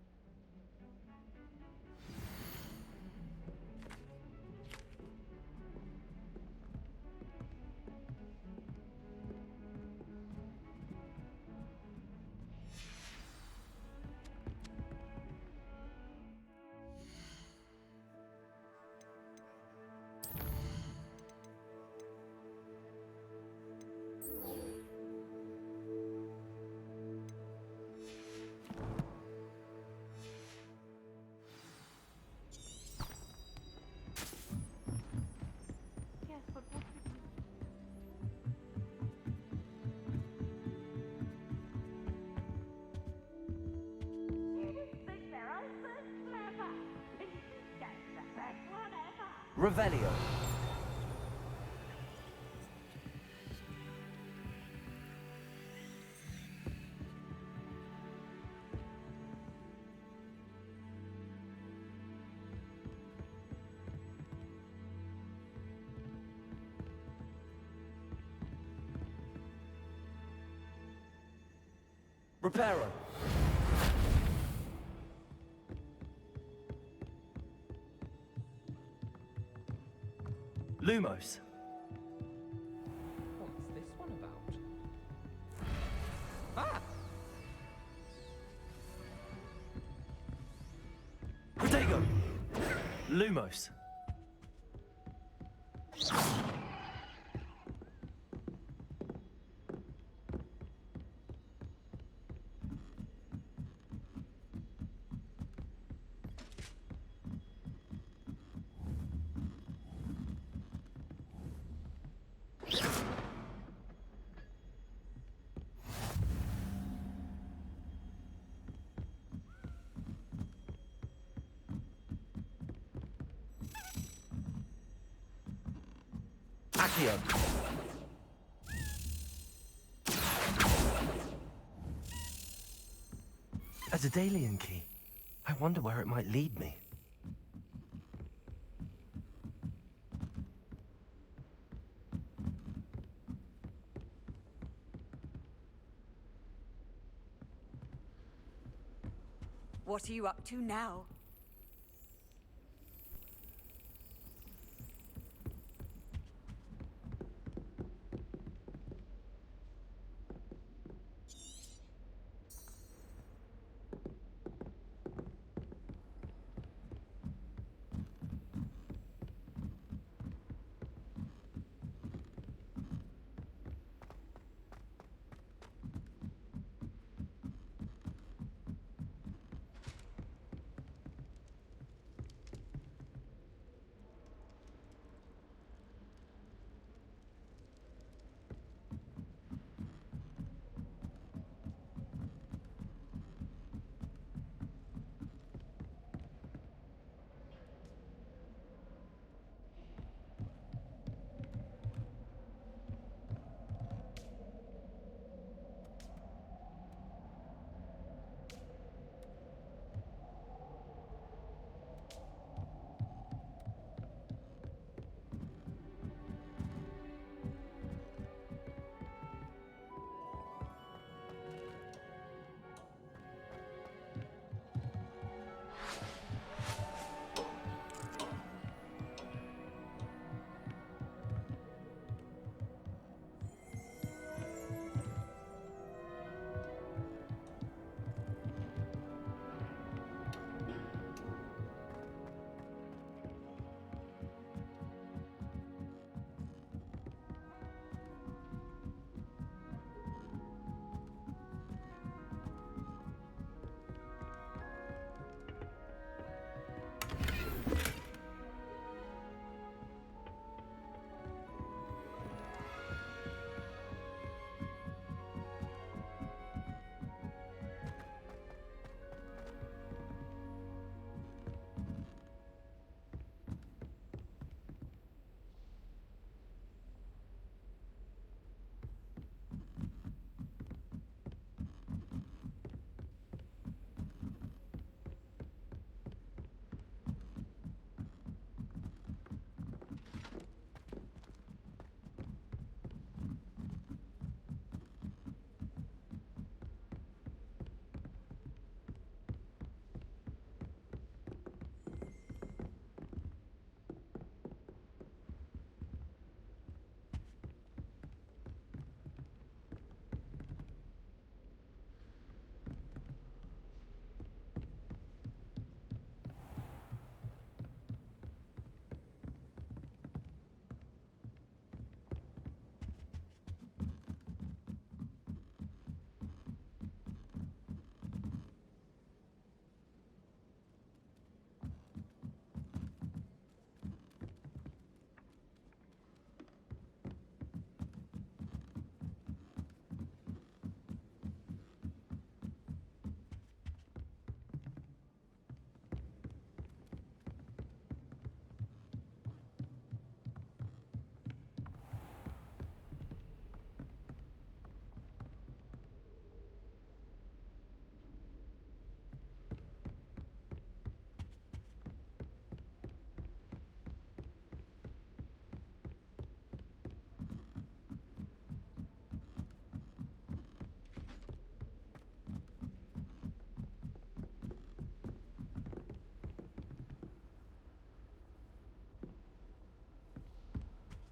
Revelio. Reparo. Lumos. What's this one about? Ah! Protego. Lumos. Accio. A Daedalian key. I wonder where it might lead me. What are you up to now?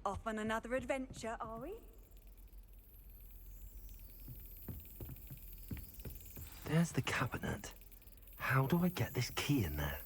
Off on another adventure, are we? There's the cabinet. How do I get this key in there?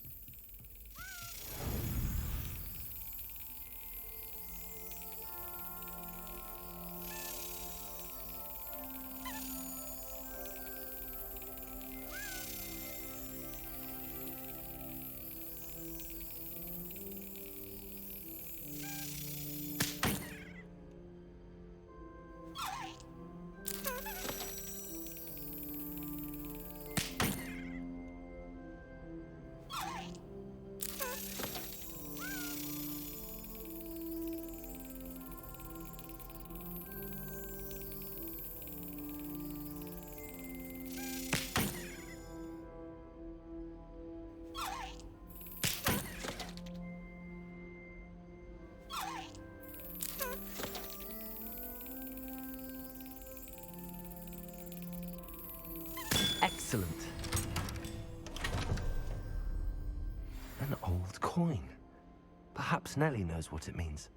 Excellent. An old coin. Perhaps Nellie knows what it means.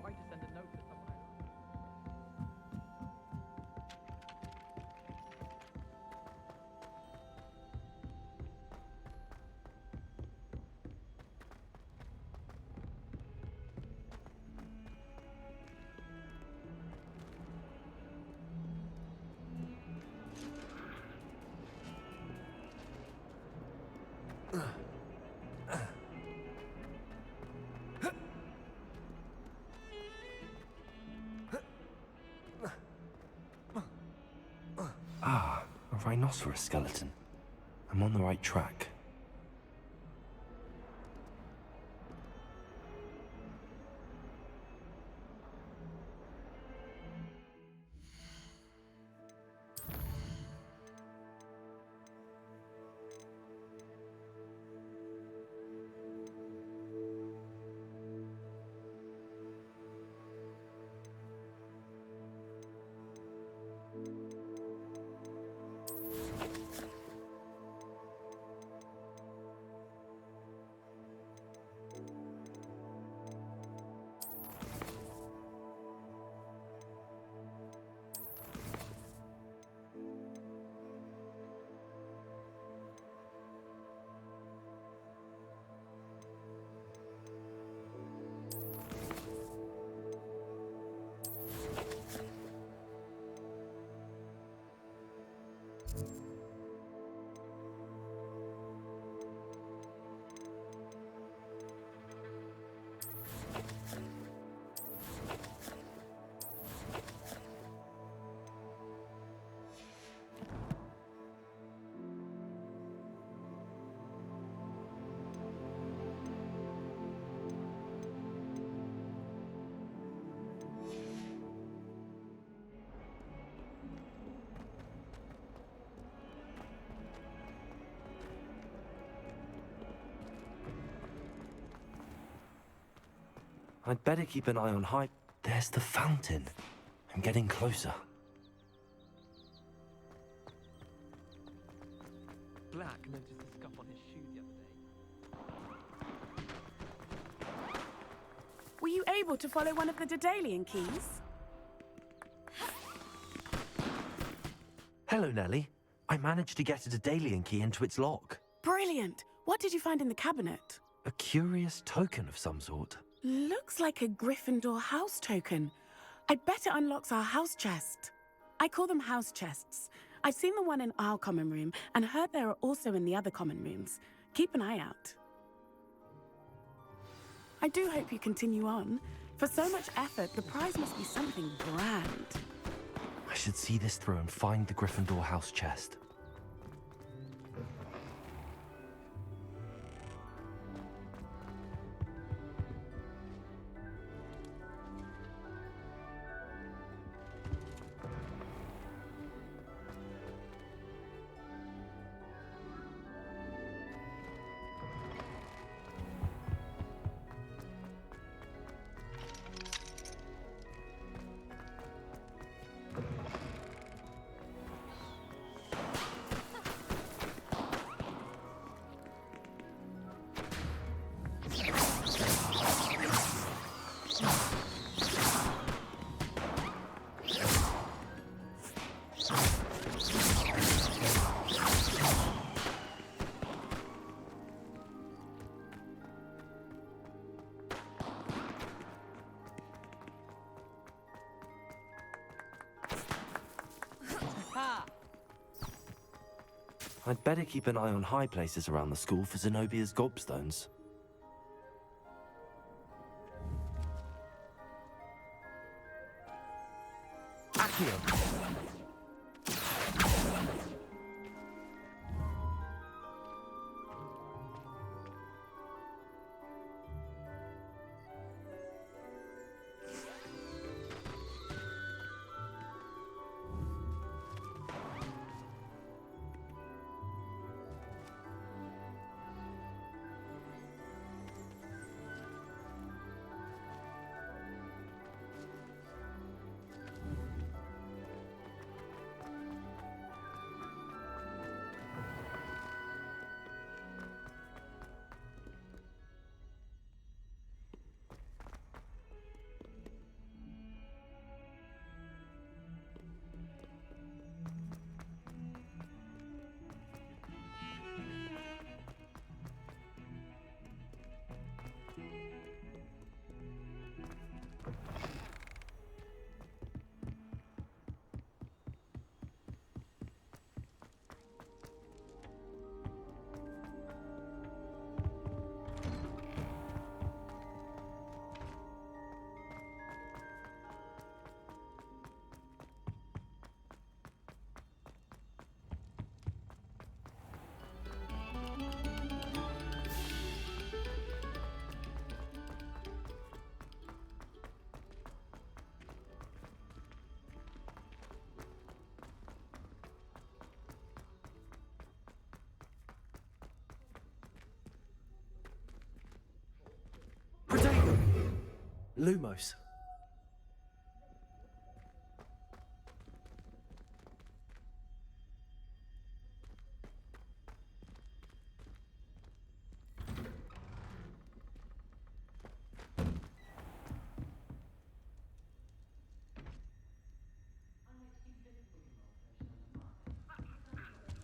Tried to send a note to someone. Ah, a rhinoceros skeleton. I'm on the right track. I'd better keep an eye on Hyde. There's the fountain. I'm getting closer. Black noticed the scuff on his shoe the other day. Were you able to follow one of the Daedalian keys? Hello, Nellie. I managed to get a Daedalian key into its lock. Brilliant! What did you find in the cabinet? A curious token of some sort. Looks like a Gryffindor house token. I bet it unlocks our house chest. I call them house chests. I've seen the one in our common room and heard there are also in the other common rooms. Keep an eye out. I do hope you continue on. For so much effort, the prize must be something grand. I should see this through and find the Gryffindor house chest. I'd better keep an eye on high places around the school for Zenobia's gobstones. Accio! Lumos.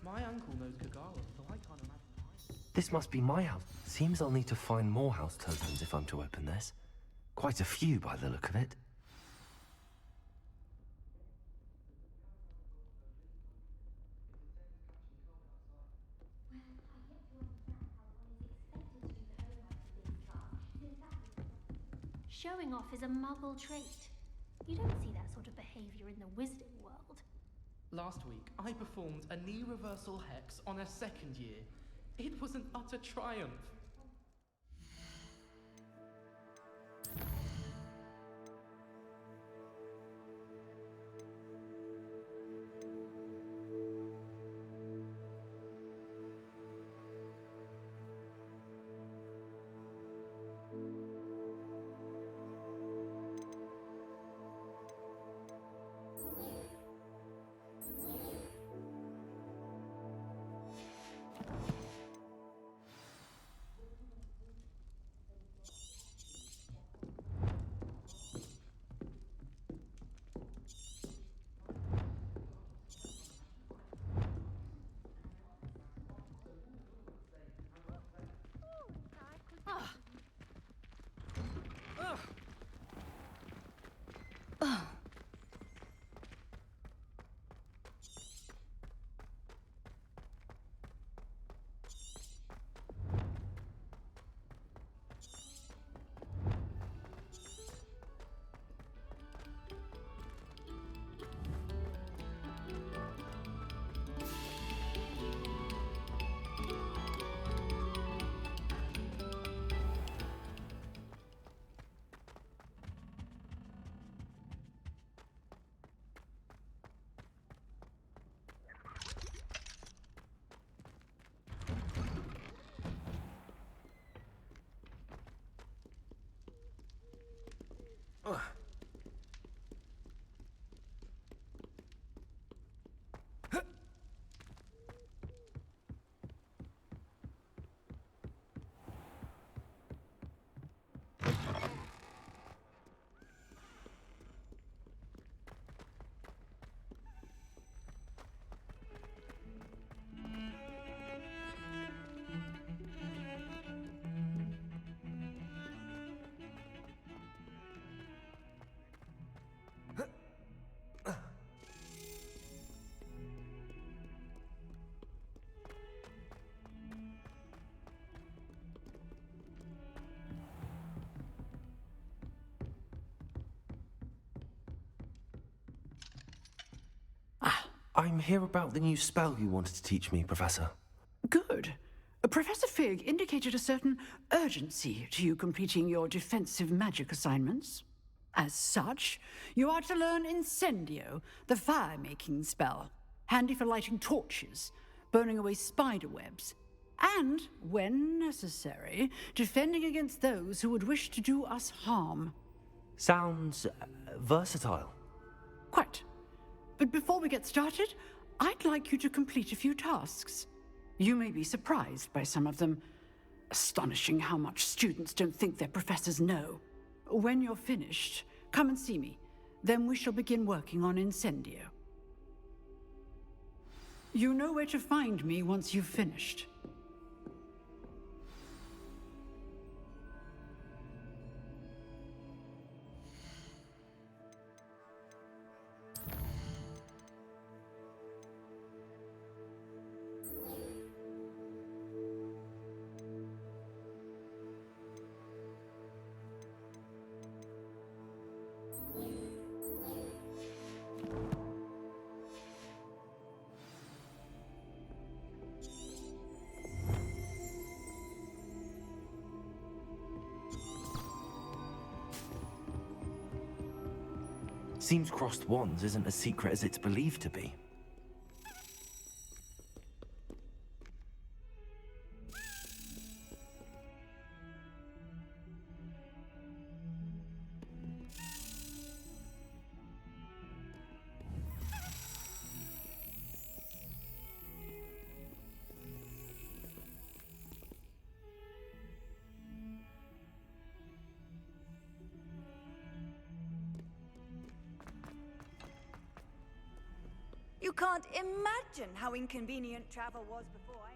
My uncle knows Kagara, so I can't imagine why. This must be my house. Seems I'll need to find more house tokens if I'm to open this. Quite a few by the look of it. Showing off is a muggle trait. You don't see that sort of behavior in the wizarding world. Last week, I performed a knee reversal hex on a second year. It was an utter triumph. I'm here about the new spell you wanted to teach me, Professor. Good. Professor Fig indicated a certain urgency to you completing your defensive magic assignments. As such, you are to learn Incendio, the fire-making spell, handy for lighting torches, burning away spider webs, and, when necessary, defending against those who would wish to do us harm. Sounds versatile. Quite. But before we get started, I'd like you to complete a few tasks. You may be surprised by some of them. Astonishing how much students don't think their professors know. When you're finished, come and see me. Then we shall begin working on Incendio. You know where to find me once you've finished. Seems crossed wands isn't as secret as it's believed to be. You can't imagine how inconvenient travel was before I...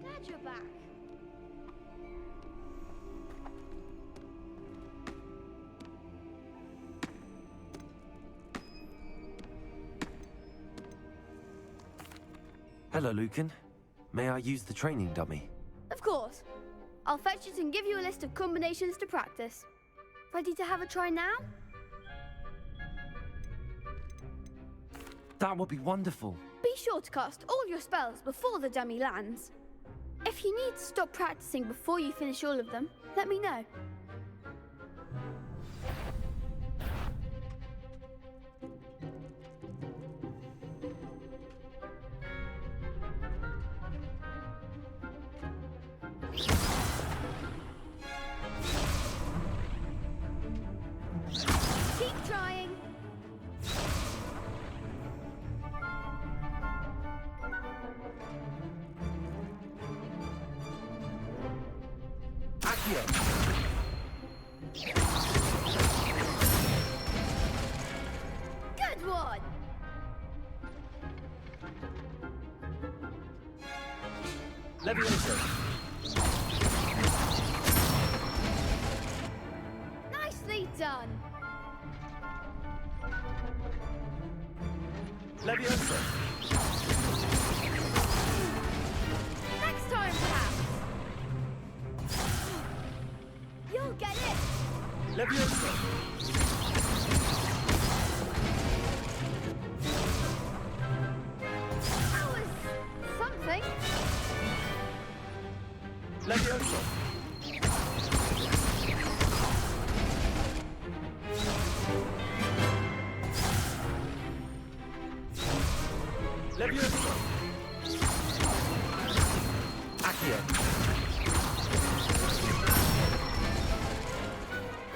Glad you're back. Hello, Lucan. May I use the training dummy? Of course. I'll fetch it and give you a list of combinations to practice. Ready to have a try now? That would be wonderful. Be sure to cast all your spells before the dummy lands. If you need to stop practicing before you finish all of them, let me know. Keep trying. Accio! Levioso! Nicely done. Levioso! Next time, perhaps. You'll get it. Levioso! That was something. Levioso! Levioso! Accio!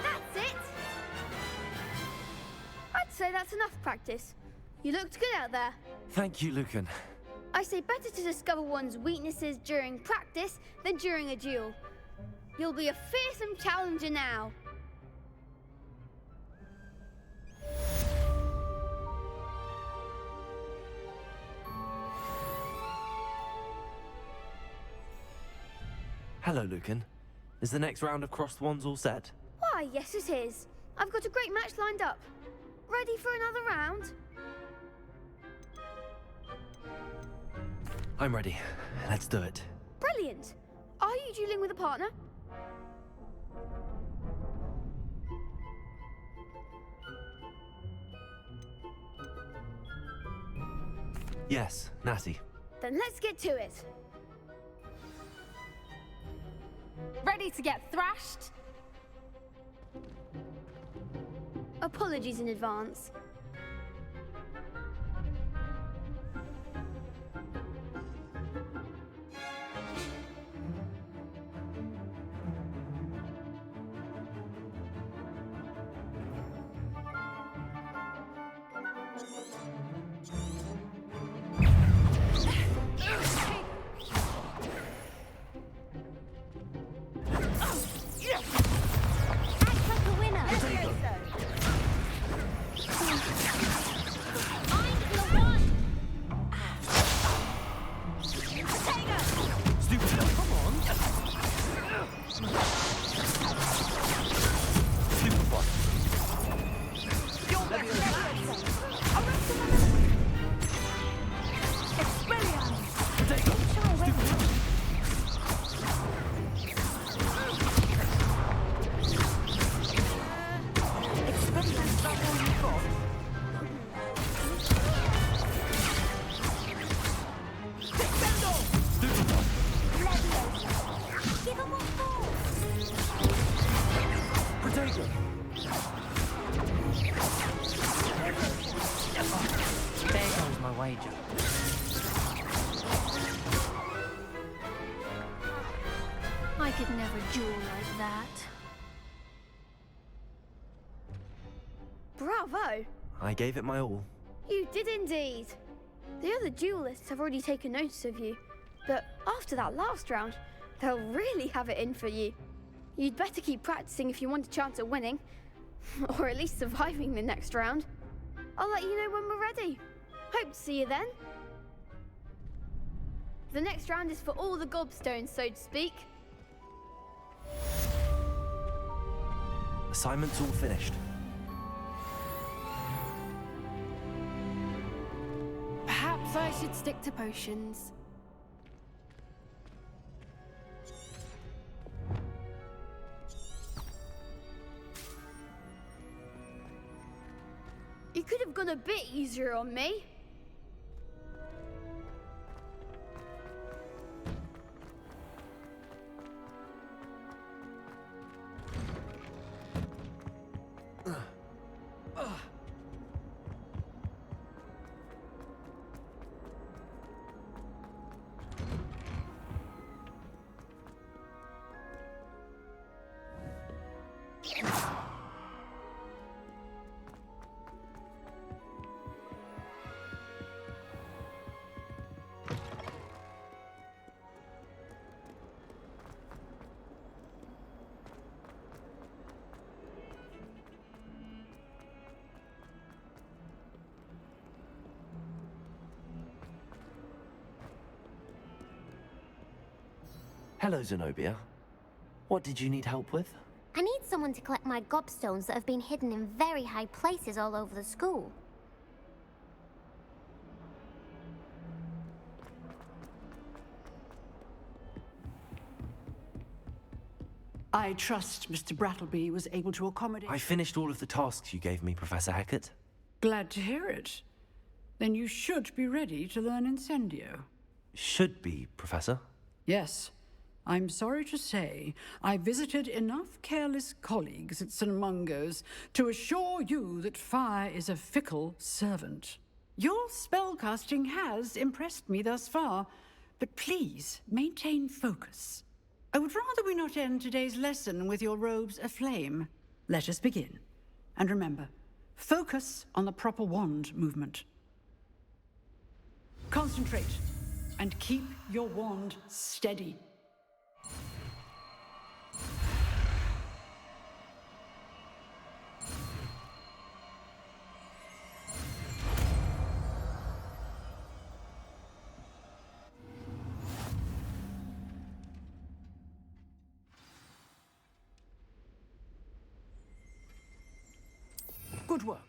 That's it. I'd say that's enough practice. You looked good out there. Thank you, Lucan. I say better to discover one's weaknesses during practice than during a duel. You'll be a fearsome challenger now. Hello, Lucan. Is the next round of Crossed Wands all set? Why, yes it is. I've got a great match lined up. Ready for another round? I'm ready. Let's do it. Brilliant. Are you dueling with a partner? Yes, Natty. Then let's get to it. Ready to get thrashed? Apologies in advance. I could never duel like that. Bravo! I gave it my all. You did indeed. The other duelists have already taken notice of you, but after that last round, they'll really have it in for you. You'd better keep practicing if you want a chance at winning, or at least surviving the next round. I'll let you know when we're ready. Hope to see you then. The next round is for all the gobstones, so to speak. Assignment's all finished. Perhaps I should stick to potions. You could have gone a bit easier on me. Hello, Zenobia. What did you need help with? I need someone to collect my gobstones that have been hidden in very high places all over the school. I trust Mr. Brattleby was able to accommodate... I finished all of the tasks you gave me, Professor Hackett. Glad to hear it. Then you should be ready to learn Incendio. Should be, Professor. Yes. I'm sorry to say, I visited enough careless colleagues at St. Mungo's to assure you that fire is a fickle servant. Your spellcasting has impressed me thus far, but please maintain focus. I would rather we not end today's lesson with your robes aflame. Let us begin. And remember, focus on the proper wand movement. Concentrate, and keep your wand steady. Good work.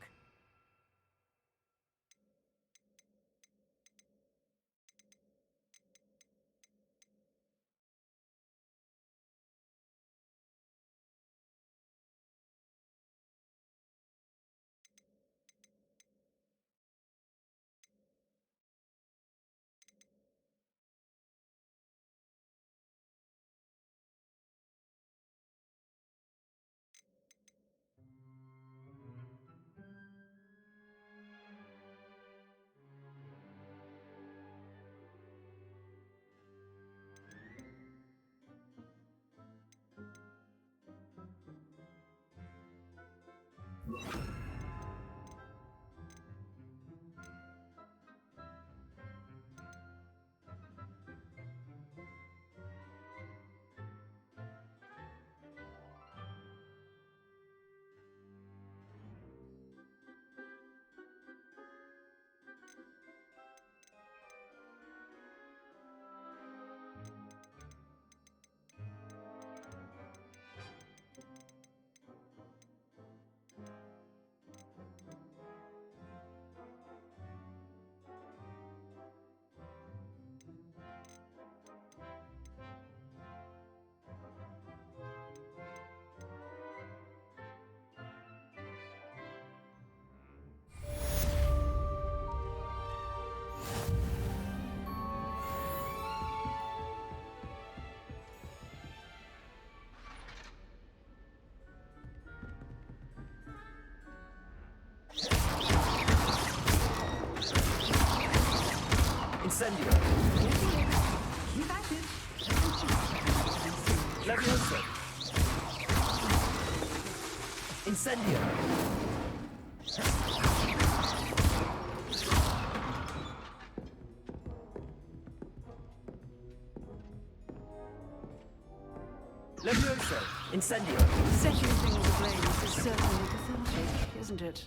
Incendio. Keep at it. Leviosa. Incendio. Leviosa. Incendio. Setting things ablaze is certainly cathartic, isn't it?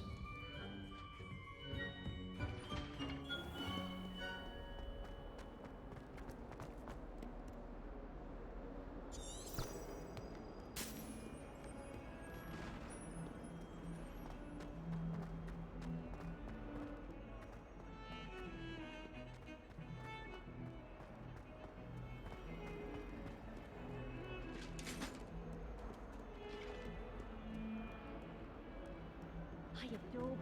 I adore him.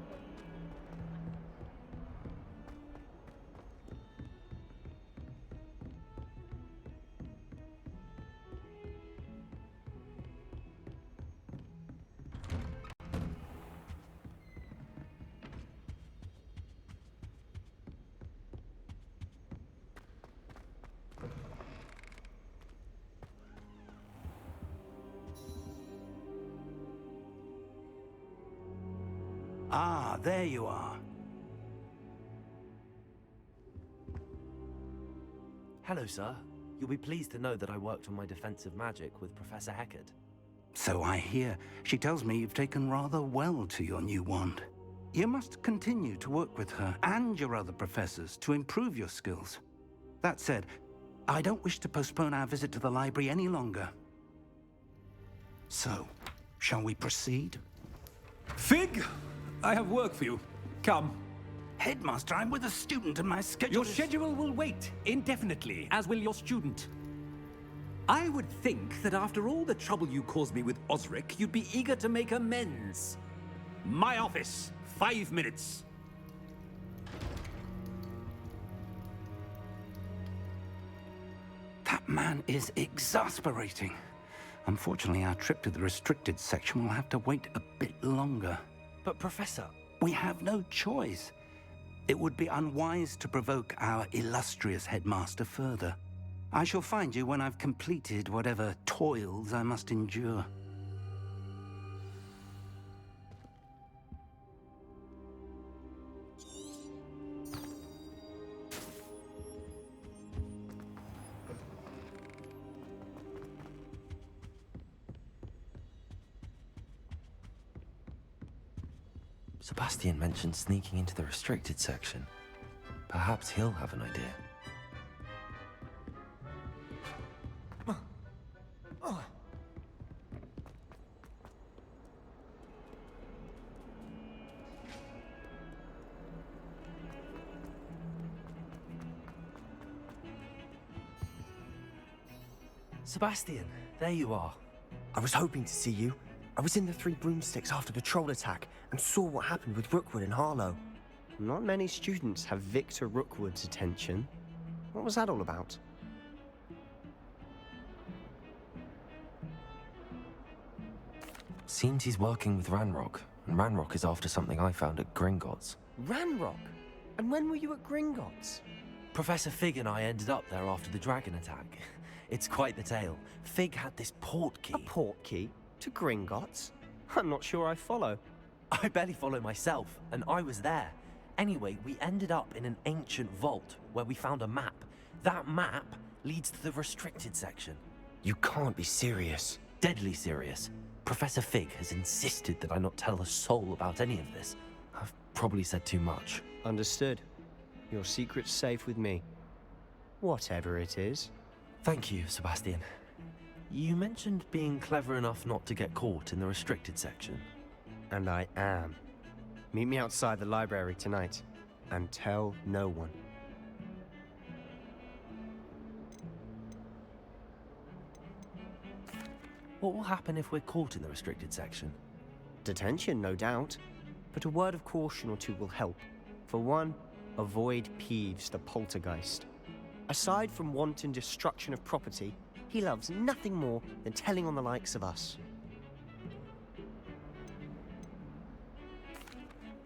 Ah, there you are. Hello, sir. You'll be pleased to know that I worked on my defensive magic with Professor Hackett. So I hear. She tells me you've taken rather well to your new wand. You must continue to work with her and your other professors to improve your skills. That said, I don't wish to postpone our visit to the library any longer. So, shall we proceed? Fig, I have work for you. Come. Headmaster, I'm with a student and my schedule Your schedule will wait indefinitely, as will your student. I would think that after all the trouble you caused me with Osric, you'd be eager to make amends. My office, 5 minutes. That man is exasperating. Unfortunately, our trip to the restricted section will have to wait a bit longer. But Professor... We have no choice. It would be unwise to provoke our illustrious headmaster further. I shall find you when I've completed whatever toils I must endure. Sebastian mentioned sneaking into the restricted section. Perhaps he'll have an idea. Sebastian, there you are. I was hoping to see you. I was in the Three Broomsticks after the troll attack and saw what happened with Rookwood and Harlow. Not many students have Victor Rookwood's attention. What was that all about? Seems he's working with Ranrock, and Ranrock is after something I found at Gringotts. Ranrock? And when were you at Gringotts? Professor Fig and I ended up there after the dragon attack. It's quite the tale. Fig had this port key. A port key? To Gringotts? I'm not sure I follow. I barely follow myself, and I was there. Anyway, we ended up in an ancient vault where we found a map. That map leads to the restricted section. You can't be serious. Deadly serious. Professor Fig has insisted that I not tell a soul about any of this. I've probably said too much. Understood. Your secret's safe with me. Whatever it is. Thank you, Sebastian. You mentioned being clever enough not to get caught in the restricted section. And I am. Meet me outside the library tonight, and tell no one. What will happen if we're caught in the restricted section? Detention, no doubt. But a word of caution or two will help. For one, avoid Peeves the poltergeist. Aside from wanton destruction of property, he loves nothing more than telling on the likes of us.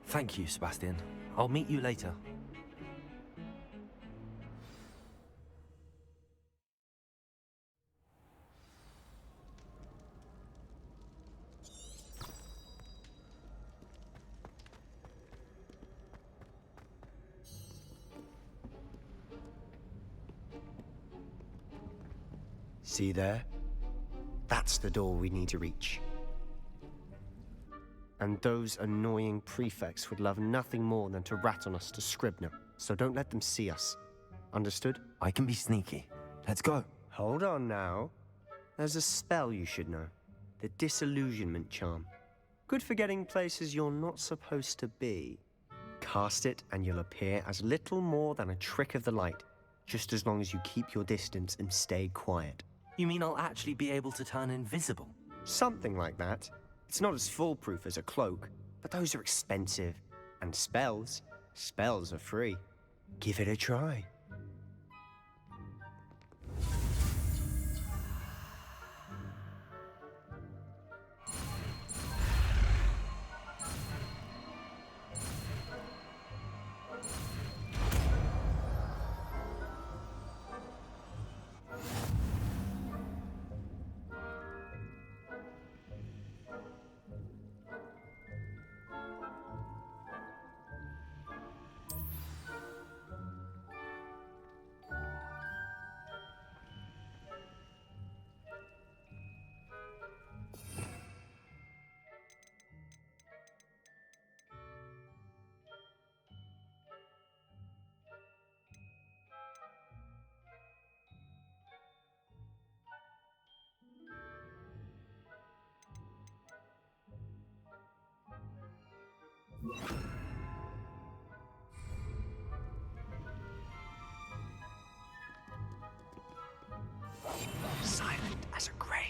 Thank you, Sebastian. I'll meet you later. See there? That's the door we need to reach. And those annoying prefects would love nothing more than to rat on us to Scribner, so don't let them see us. Understood? I can be sneaky. Let's go. Hold on now. There's a spell you should know. The Disillusionment Charm. Good for getting places you're not supposed to be. Cast it and you'll appear as little more than a trick of the light, just as long as you keep your distance and stay quiet. You mean I'll actually be able to turn invisible? Something like that. It's not as foolproof as a cloak, but those are expensive. And spells are free. Give it a try. Silent as a grave.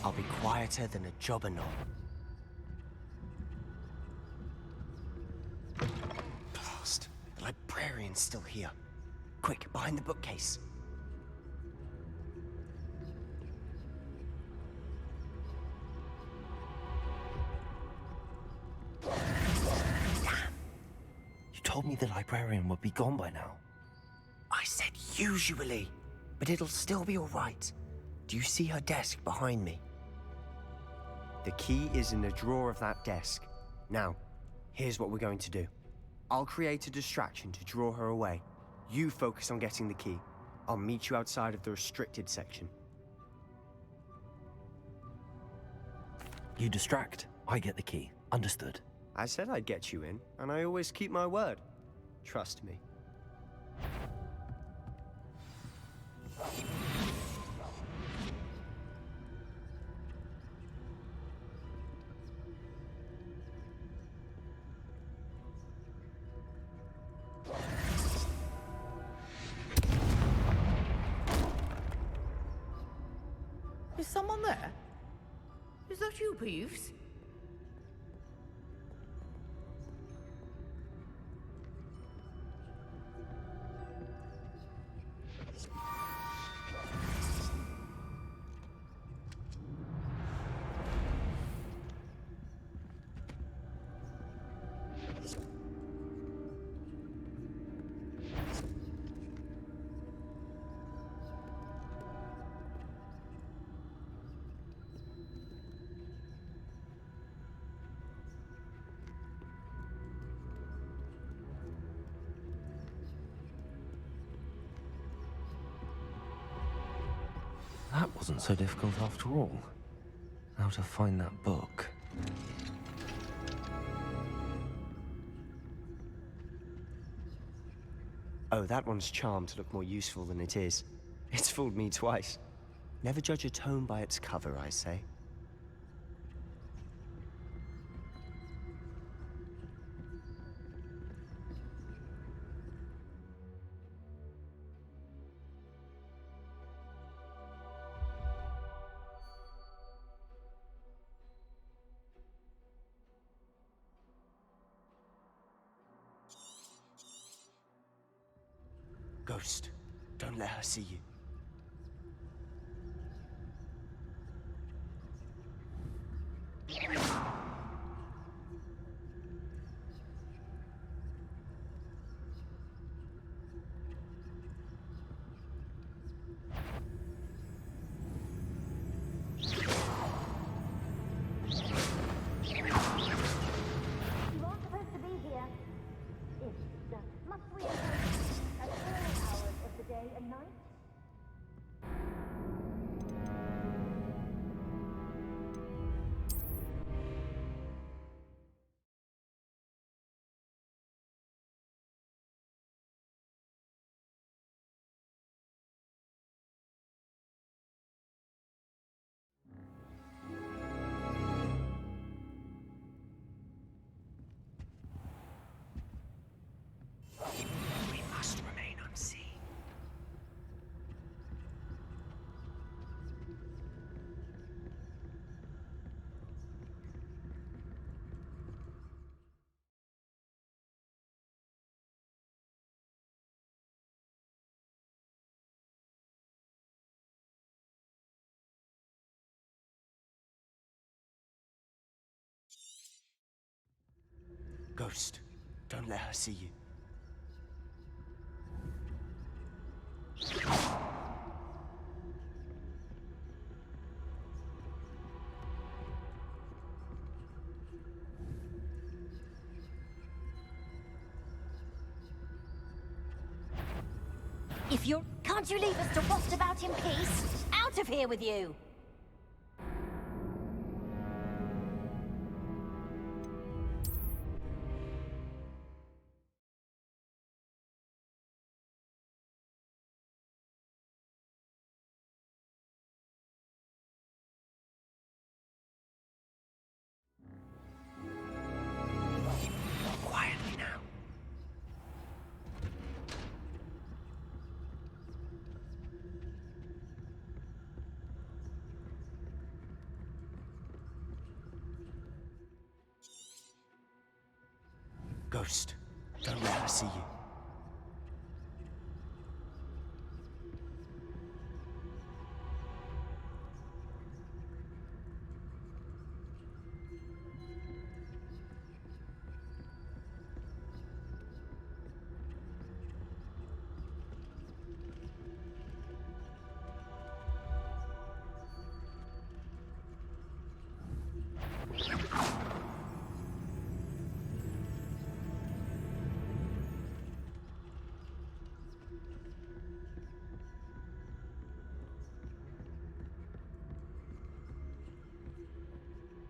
I'll be quieter than a jobberknoll. Blast. The librarian's still here. Quick, behind the bookcase. Damn! You told me the librarian would be gone by now. I said usually, but it'll still be all right. Do you see her desk behind me? The key is in the drawer of that desk. Now, here's what we're going to do. I'll create a distraction to draw her away. You focus on getting the key. I'll meet you outside of the restricted section. You distract, I get the key. Understood. I said I'd get you in, and I always keep my word. Trust me. Is someone there? Is that you, Peeves? That wasn't so difficult after all. How to find that book. Oh, that one's charmed to look more useful than it is. It's fooled me twice. Never judge a tome by its cover, I say. Ghost, don't let her see you. You aren't supposed to be here. It's must we at all hours of the day and night? Ghost, don't let her see you. If you're... Can't you leave us to waft about in peace? Out of here with you! Quietly now. Ghost, don't let her see you.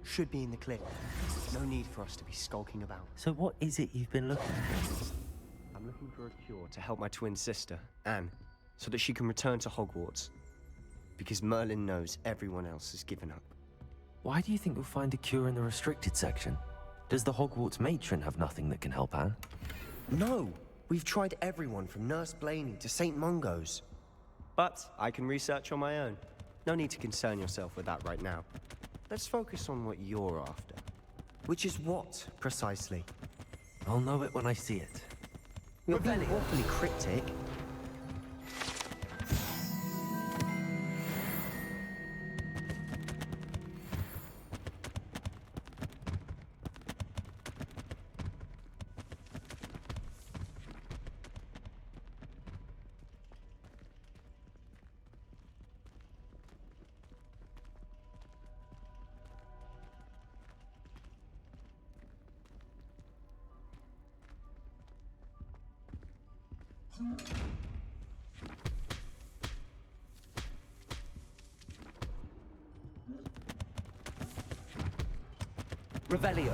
Should be in the clip. No need for us to be skulking about. So what is it you've been looking for? I'm looking for a cure to help my twin sister, Anne, so that she can return to Hogwarts. Because Merlin knows everyone else has given up. Why do you think you'll find a cure in the restricted section? Does the Hogwarts matron have nothing that can help Anne? No! We've tried everyone from Nurse Blaney to St. Mungo's. But I can research on my own. No need to concern yourself with that right now. Let's focus on what you're after. Which is what, precisely? I'll know it when I see it. You're being awfully cryptic. Revelio.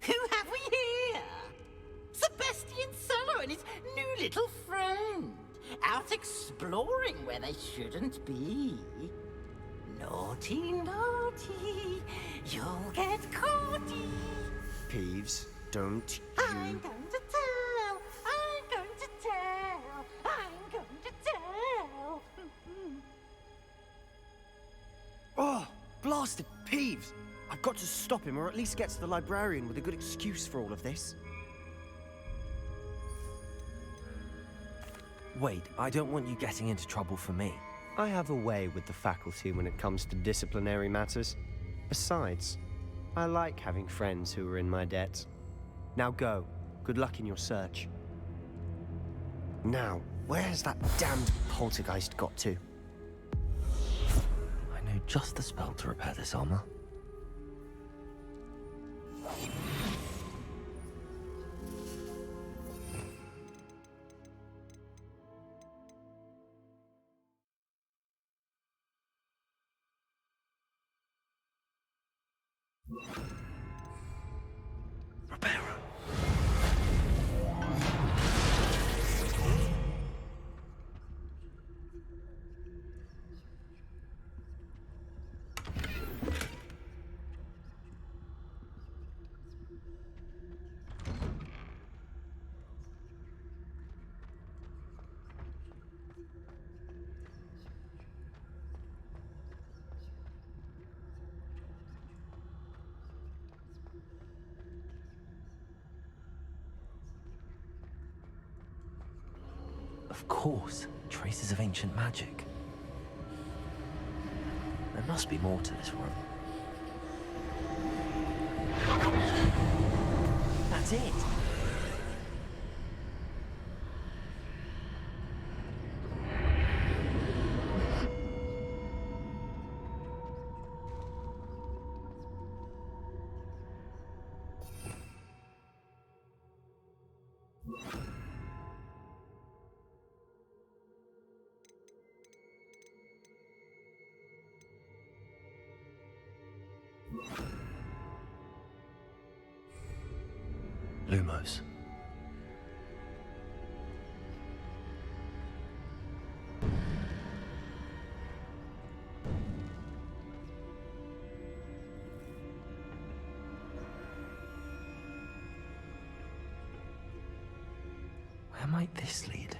Who have we here? Sebastian Solo and his new little friend. Out exploring where they shouldn't be. Naughty, naughty, you'll get caughty. Peeves, don't I'm going to tell, I'm going to tell, I'm going to tell. Oh, blasted Peeves! I've got to stop him, or at least get to the librarian with a good excuse for all of this. Wait, I don't want you getting into trouble for me. I have a way with the faculty when it comes to disciplinary matters. Besides, I like having friends who are in my debt. Now go. Good luck in your search. Now, where has that damned poltergeist got to? I know just the spell to repair this armor. Of course, traces of ancient magic. There must be more to this room. That's it. Lumos. Where might this lead?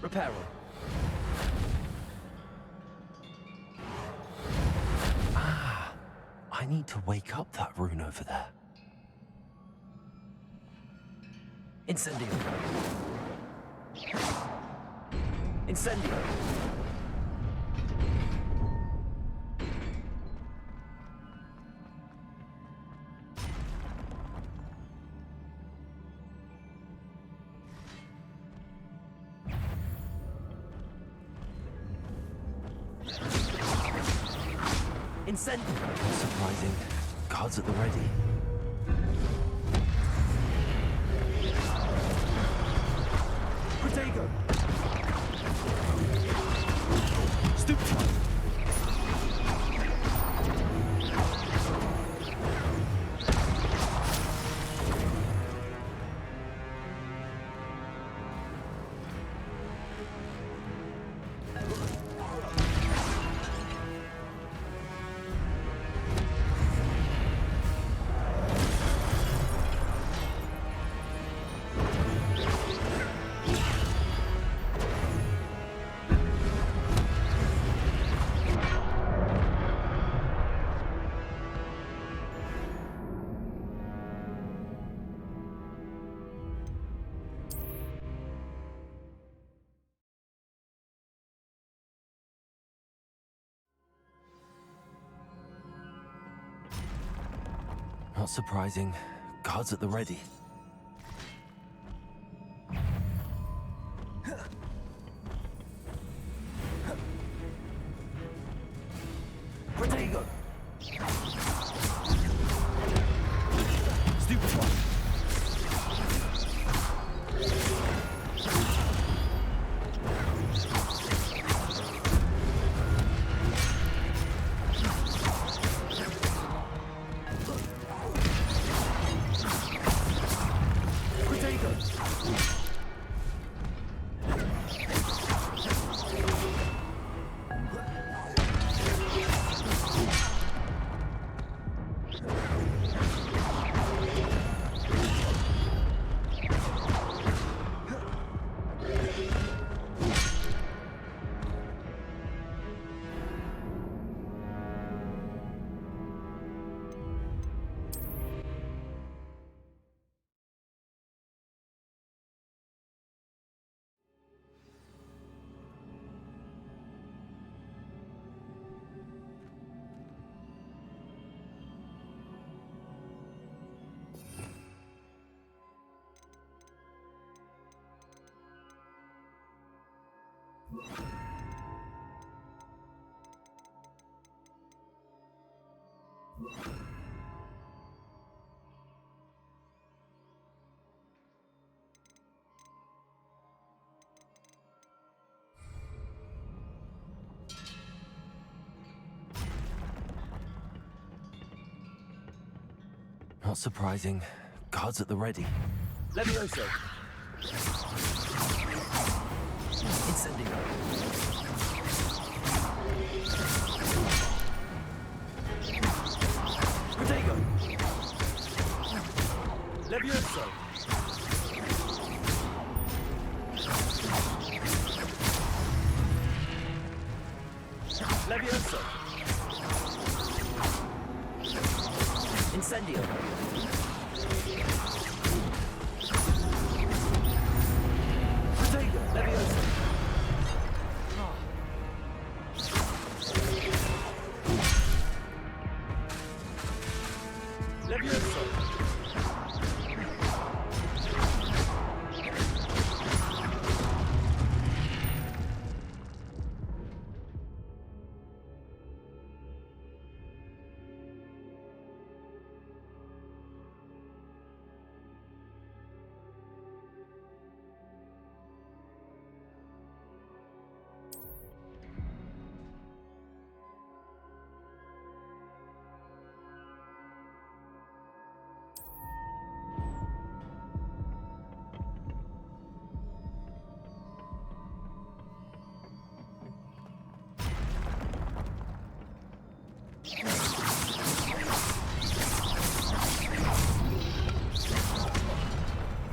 Reparo. Ah, I need to wake up that rune over there. Incendio. Incendio. Incendio. Not surprising. Guards at the ready. Protego. Stupefy. Not surprising. Guards at the ready. Protego. Stupefy. Protego. Not surprising. Guards at the ready. Levioso. Incendio. Protego. Levioso. Levioso. Incendio. Protego. Levioso. Levioso.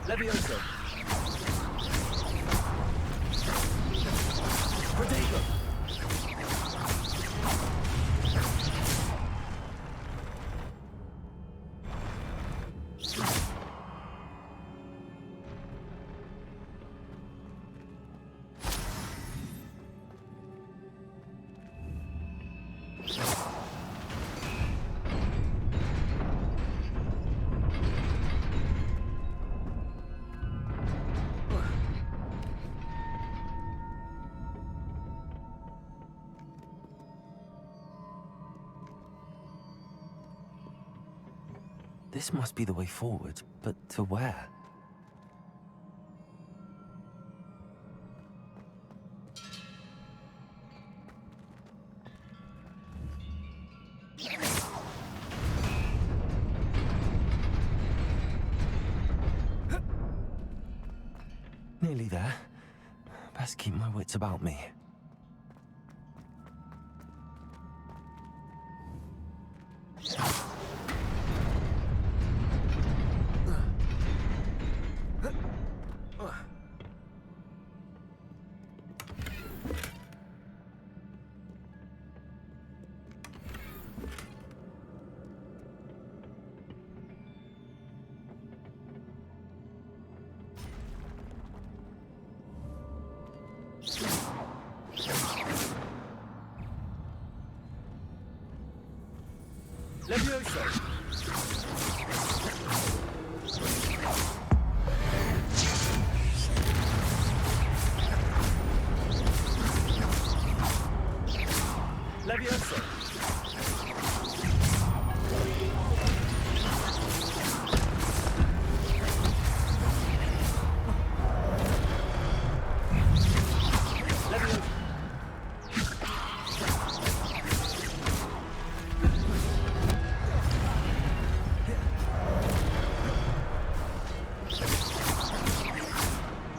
Levioso. Protego. This must be the way forward, but to where? Nearly there. Best keep my wits about me. Levioso. Levioso.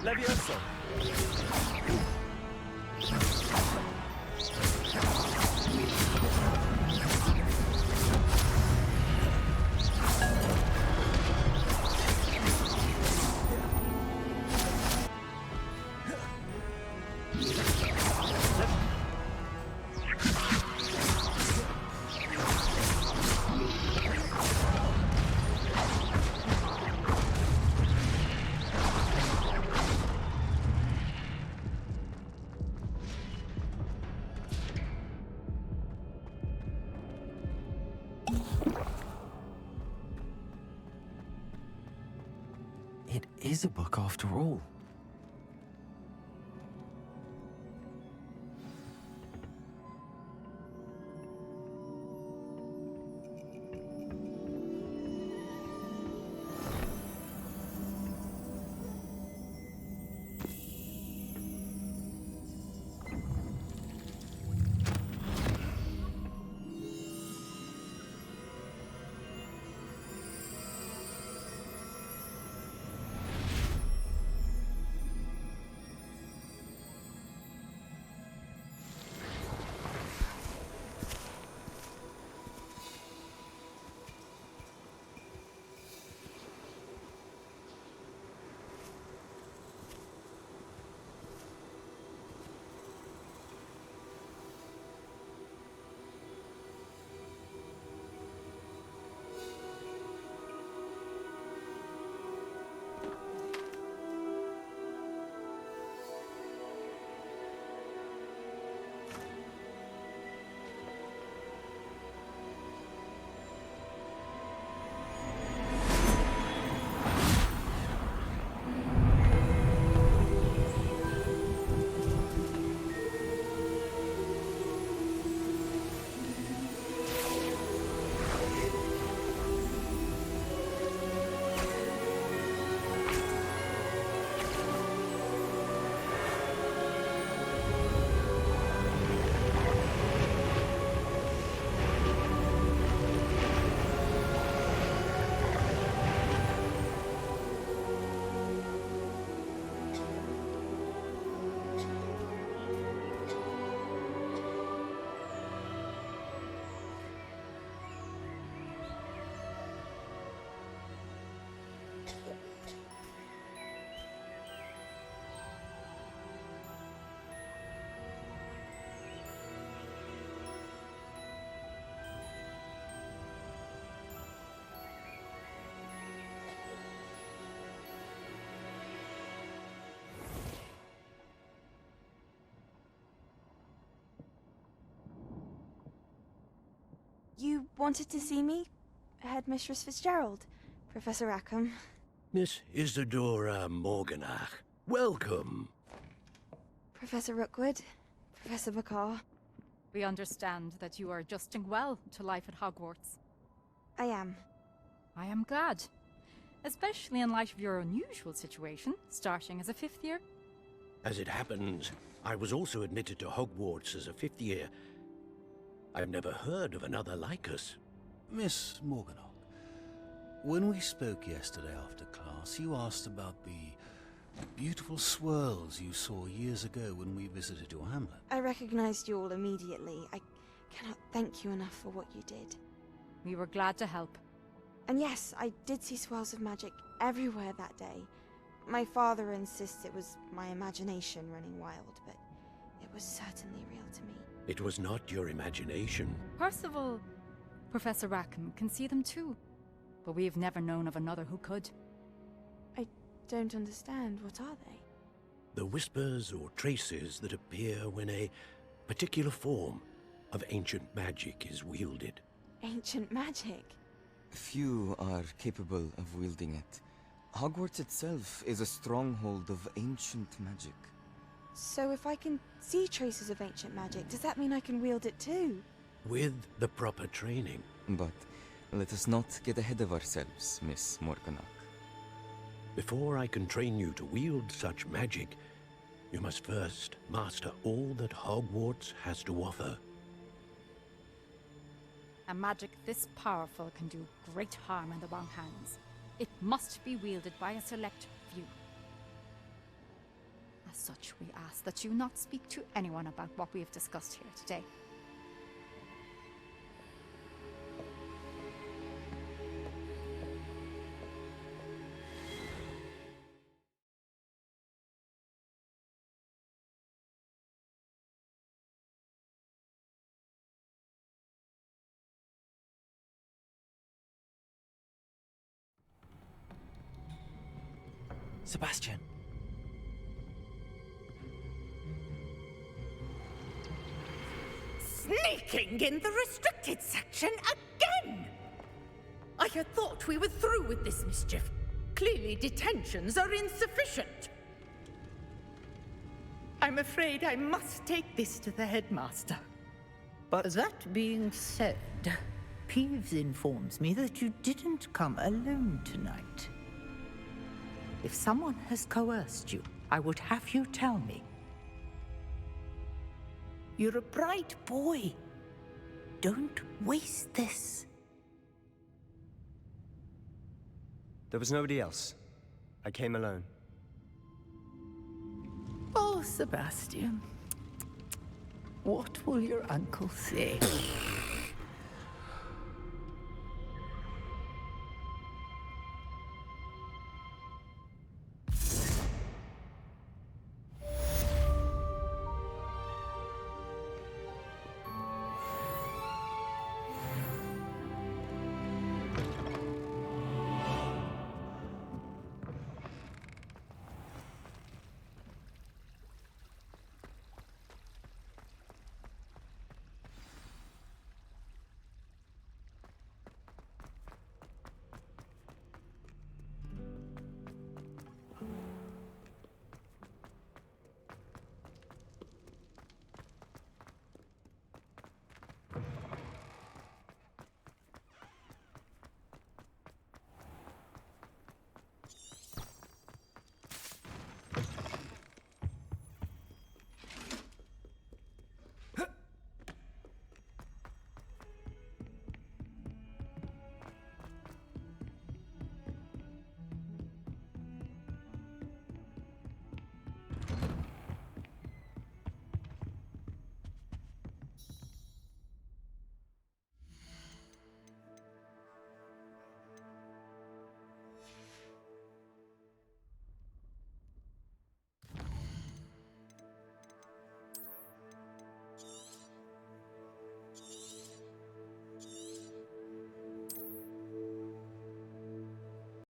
Levioso. It is a book after all. wanted to see me? Headmistress Fitzgerald, Professor Rackham. Miss Isadora Morganach, welcome. Professor Rookwood, Professor McCaw. We understand that you are adjusting well to life at Hogwarts. I am. I am glad. Especially in light of your unusual situation, starting as a 5th year. As it happens, I was also admitted to Hogwarts as a 5th year. I've never heard of another like us. Miss Morganach, when we spoke yesterday after class, you asked about the beautiful swirls you saw years ago when we visited your hamlet. I recognized you all immediately. I cannot thank you enough for what you did. We were glad to help. And yes, I did see swirls of magic everywhere that day. My father insists it was my imagination running wild, but it was certainly real to me. It was not your imagination. Percival, Professor Rackham can see them too. But we have never known of another who could. I don't understand. What are they? The whispers or traces that appear when a particular form of ancient magic is wielded. Ancient magic? Few are capable of wielding it. Hogwarts itself is a stronghold of ancient magic. So if I can see traces of ancient magic, does that mean I can wield it too? With the proper training. But let us not get ahead of ourselves, Miss Morganach. Before I can train you to wield such magic, you must first master all that Hogwarts has to offer. A magic this powerful can do great harm in the wrong hands. It must be wielded by a select few. As such, we ask that you not speak to anyone about what we have discussed here today. Sebastian. Sneaking in the restricted section again! I had thought we were through with this mischief. Clearly detentions are insufficient. I'm afraid I must take this to the headmaster. But that being said, Peeves informs me that you didn't come alone tonight. If someone has coerced you, I would have you tell me. You're a bright boy. Don't waste this. There was nobody else. I came alone. Oh, Sebastian. What will your uncle say?